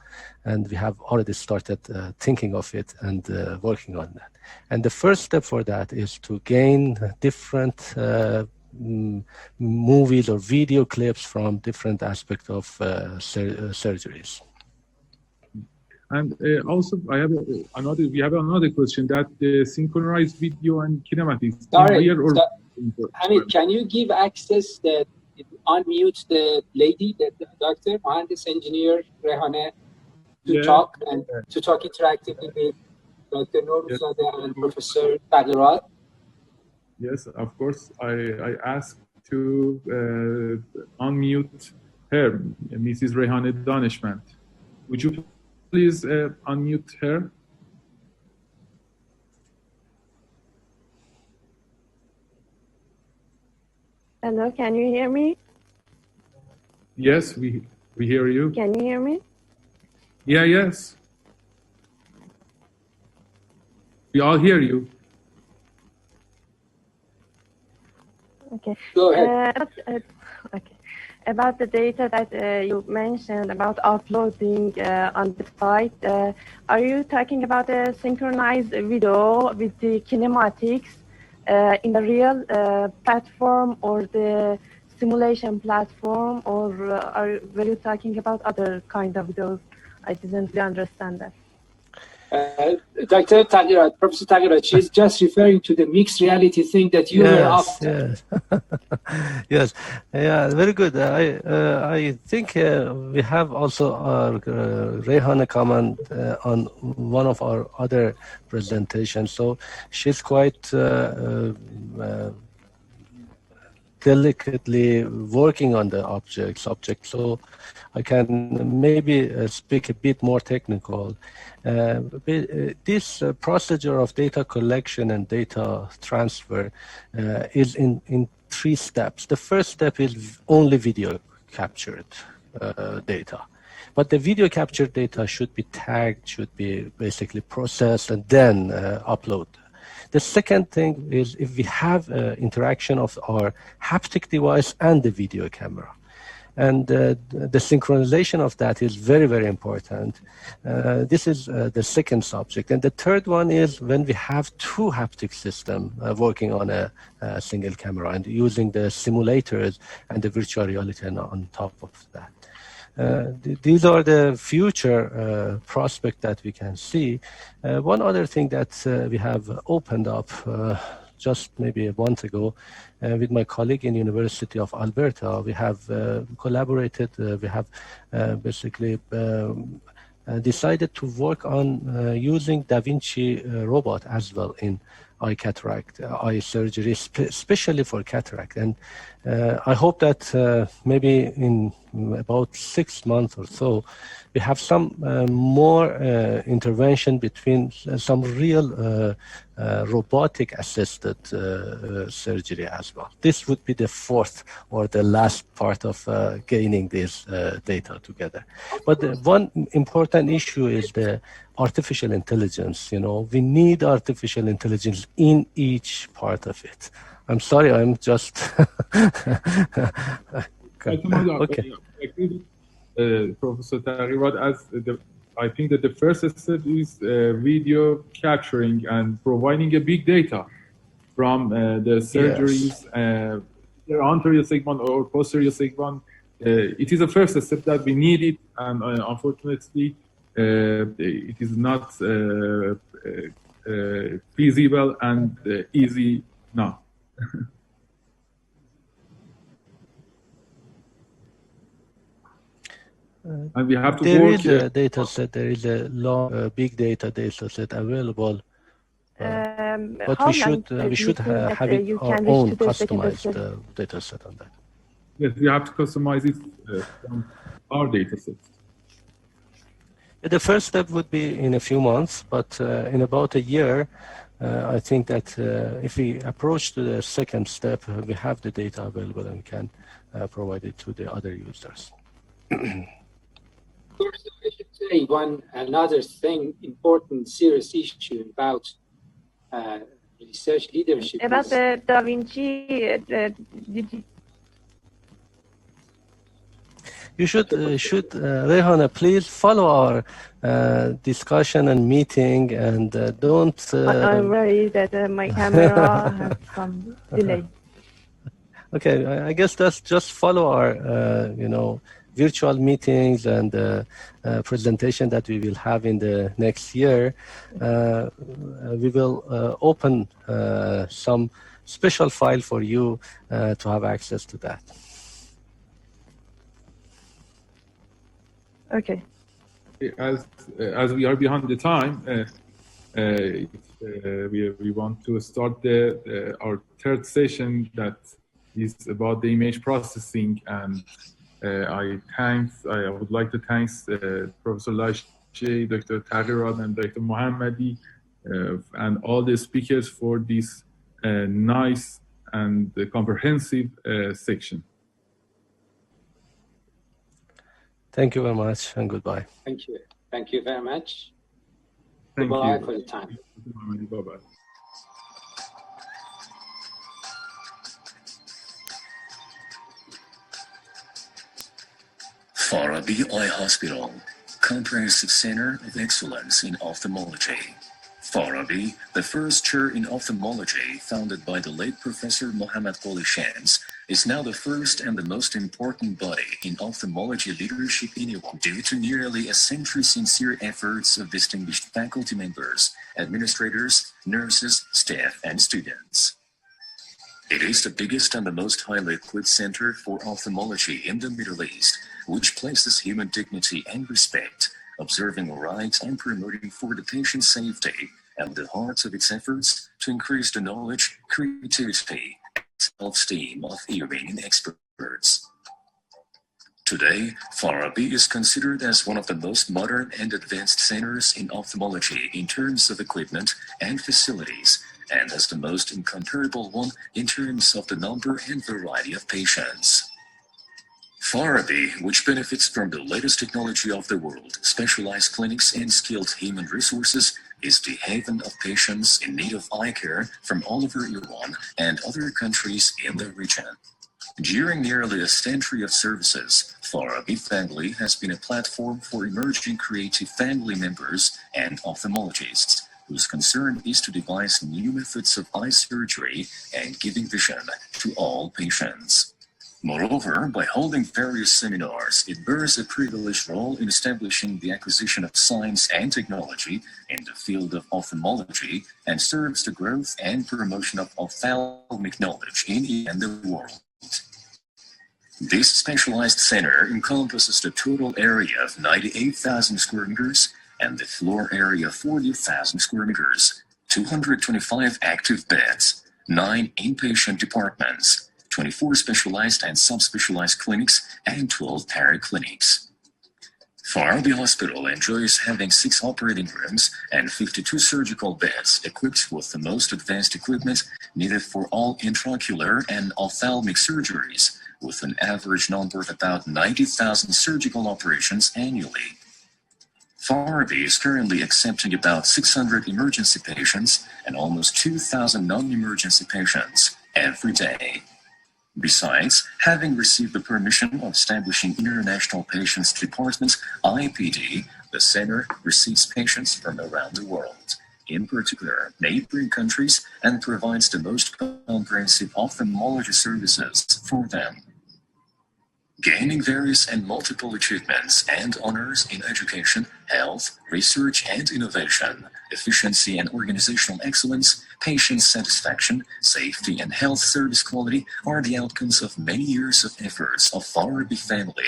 and we have already started thinking of it and working on that. And the first step for that is to gain different movies or video clips from different aspects of surgeries. And also, we have another question, that the synchronized video and kinematics. Hamid, can you give access unmute the lady, the doctor, Mohandis engineer Rehane, to talk and to talk interactively with Dr. Nourzadeh and Professor Taglirat? Yes, of course. I asked to unmute her, Mrs. Rehane Daneshmand. Would you please unmute her? Hello, can you hear me? Yes, we hear you. Can you hear me? Yeah, yes. We all hear you. Okay. Go ahead. About the data that you mentioned about uploading on the site, are you talking about a synchronized video with the kinematics in the real platform or the simulation platform, or were you talking about other kind of videos? I didn't really understand that. Dr. Taglirat, Professor Taglirat, she's just referring to the mixed reality thing that you were after. Yes, yeah, very good. I think we have also Rehane comment on one of our other presentations. So she's quite delicately working on the subject, so I can maybe speak a bit more technical. This procedure of data collection and data transfer is in 3 steps. The first step is only video captured data. But the video captured data should be tagged, should be basically processed, and then upload. The second thing is if we have interaction of our haptic device and the video camera. And the synchronization of that is very, very important. This is the second subject. And the third one is when we have 2 haptic systems working on a single camera and using the simulators and the virtual reality on top of that. These are the future prospects that we can see. One other thing that we have opened up just maybe a month ago with my colleague in University of Alberta. We have collaborated, we have basically decided to work on using Da Vinci robot as well in eye cataract, eye surgery, especially for cataract. And I hope that maybe in about 6 months or so, we have some more intervention between some real robotic assisted surgery as well. This would be the 4th or the last part of gaining this data together. But one important issue is the artificial intelligence. You know, we need artificial intelligence in each part of it. I'm sorry, I'm just okay. Professor Taghirat, I think that the first step is video capturing and providing a big data from the surgeries, either anterior segment or posterior segment. It is the first step that we need it, and unfortunately, it is not feasible and easy now. And we have to there is a data set, there is a long, big data set available. But we should have it our own customized data set on that. Yes, we have to customize it from our data set. The first step would be in a few months, but in about a year, I think that if we approach to the second step, we have the data available and can provide it to the other users. Of course, I should say another thing, important, serious issue about research leadership. About the Da Vinci, You should Rehana, please follow our discussion and meeting, and don't. I'm worried that my camera has some delay. Okay, I guess that's just follow our, virtual meetings and presentation that we will have in the next year. We will open some special file for you to have access to that. Okay. As we are behind the time, we want to start our third session that is about the image processing, and I would like to thank Professor Lashe, Dr. Taghirat, and Dr. Mohammadi, and all the speakers for this nice and comprehensive section. Thank you very much, and goodbye. Thank you. Thank you very much. Thank Goodbye you for the time. Bye-bye. Farabi Eye Hospital, Comprehensive Center of Excellence in Ophthalmology. Farabi, the first chair in ophthalmology founded by the late Professor Mohammad Muttarifah, is now the first and the most important body in ophthalmology leadership in Iran due to nearly a century's sincere efforts of distinguished faculty members, administrators, nurses, staff, and students. It is the biggest and the most highly equipped center for ophthalmology in the Middle East, which places human dignity and respect, observing rights and promoting for the patient's safety at the heart of its efforts to increase the knowledge, creativity, self-esteem of Iranian experts. Today, Farabi is considered as one of the most modern and advanced centers in ophthalmology in terms of equipment and facilities, and as the most incomparable one in terms of the number and variety of patients. Farabi, which benefits from the latest technology of the world, specialized clinics and skilled human resources, is the haven of patients in need of eye care from all over Iran and other countries in the region. During nearly a century of services, Farabi Family has been a platform for emerging creative family members and ophthalmologists, whose concern is to devise new methods of eye surgery and giving vision to all patients. Moreover, by holding various seminars, it bears a privileged role in establishing the acquisition of science and technology in the field of ophthalmology and serves the growth and promotion of ophthalmic knowledge in and the world. This specialized center encompasses the total area of 98,000 square meters and the floor area of 40,000 square meters, 225 active beds, 9 inpatient departments, 24 specialized and subspecialized clinics, and 12 paraclinics. Farabi Hospital enjoys having 6 operating rooms and 52 surgical beds equipped with the most advanced equipment needed for all intraocular and ophthalmic surgeries, with an average number of about 90,000 surgical operations annually. Farabi is currently accepting about 600 emergency patients and almost 2,000 non-emergency patients every day. Besides, having received the permission of establishing International Patients Department, IPD, the center receives patients from around the world, in particular neighboring countries, and provides the most comprehensive ophthalmology services for them. Gaining various and multiple achievements and honors in education, health, research and innovation, efficiency and organizational excellence, patient satisfaction, safety and health service quality are the outcomes of many years of efforts of Farabi family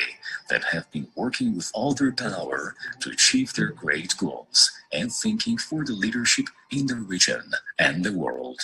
that have been working with all their power to achieve their great goals and thinking for the leadership in the region and the world.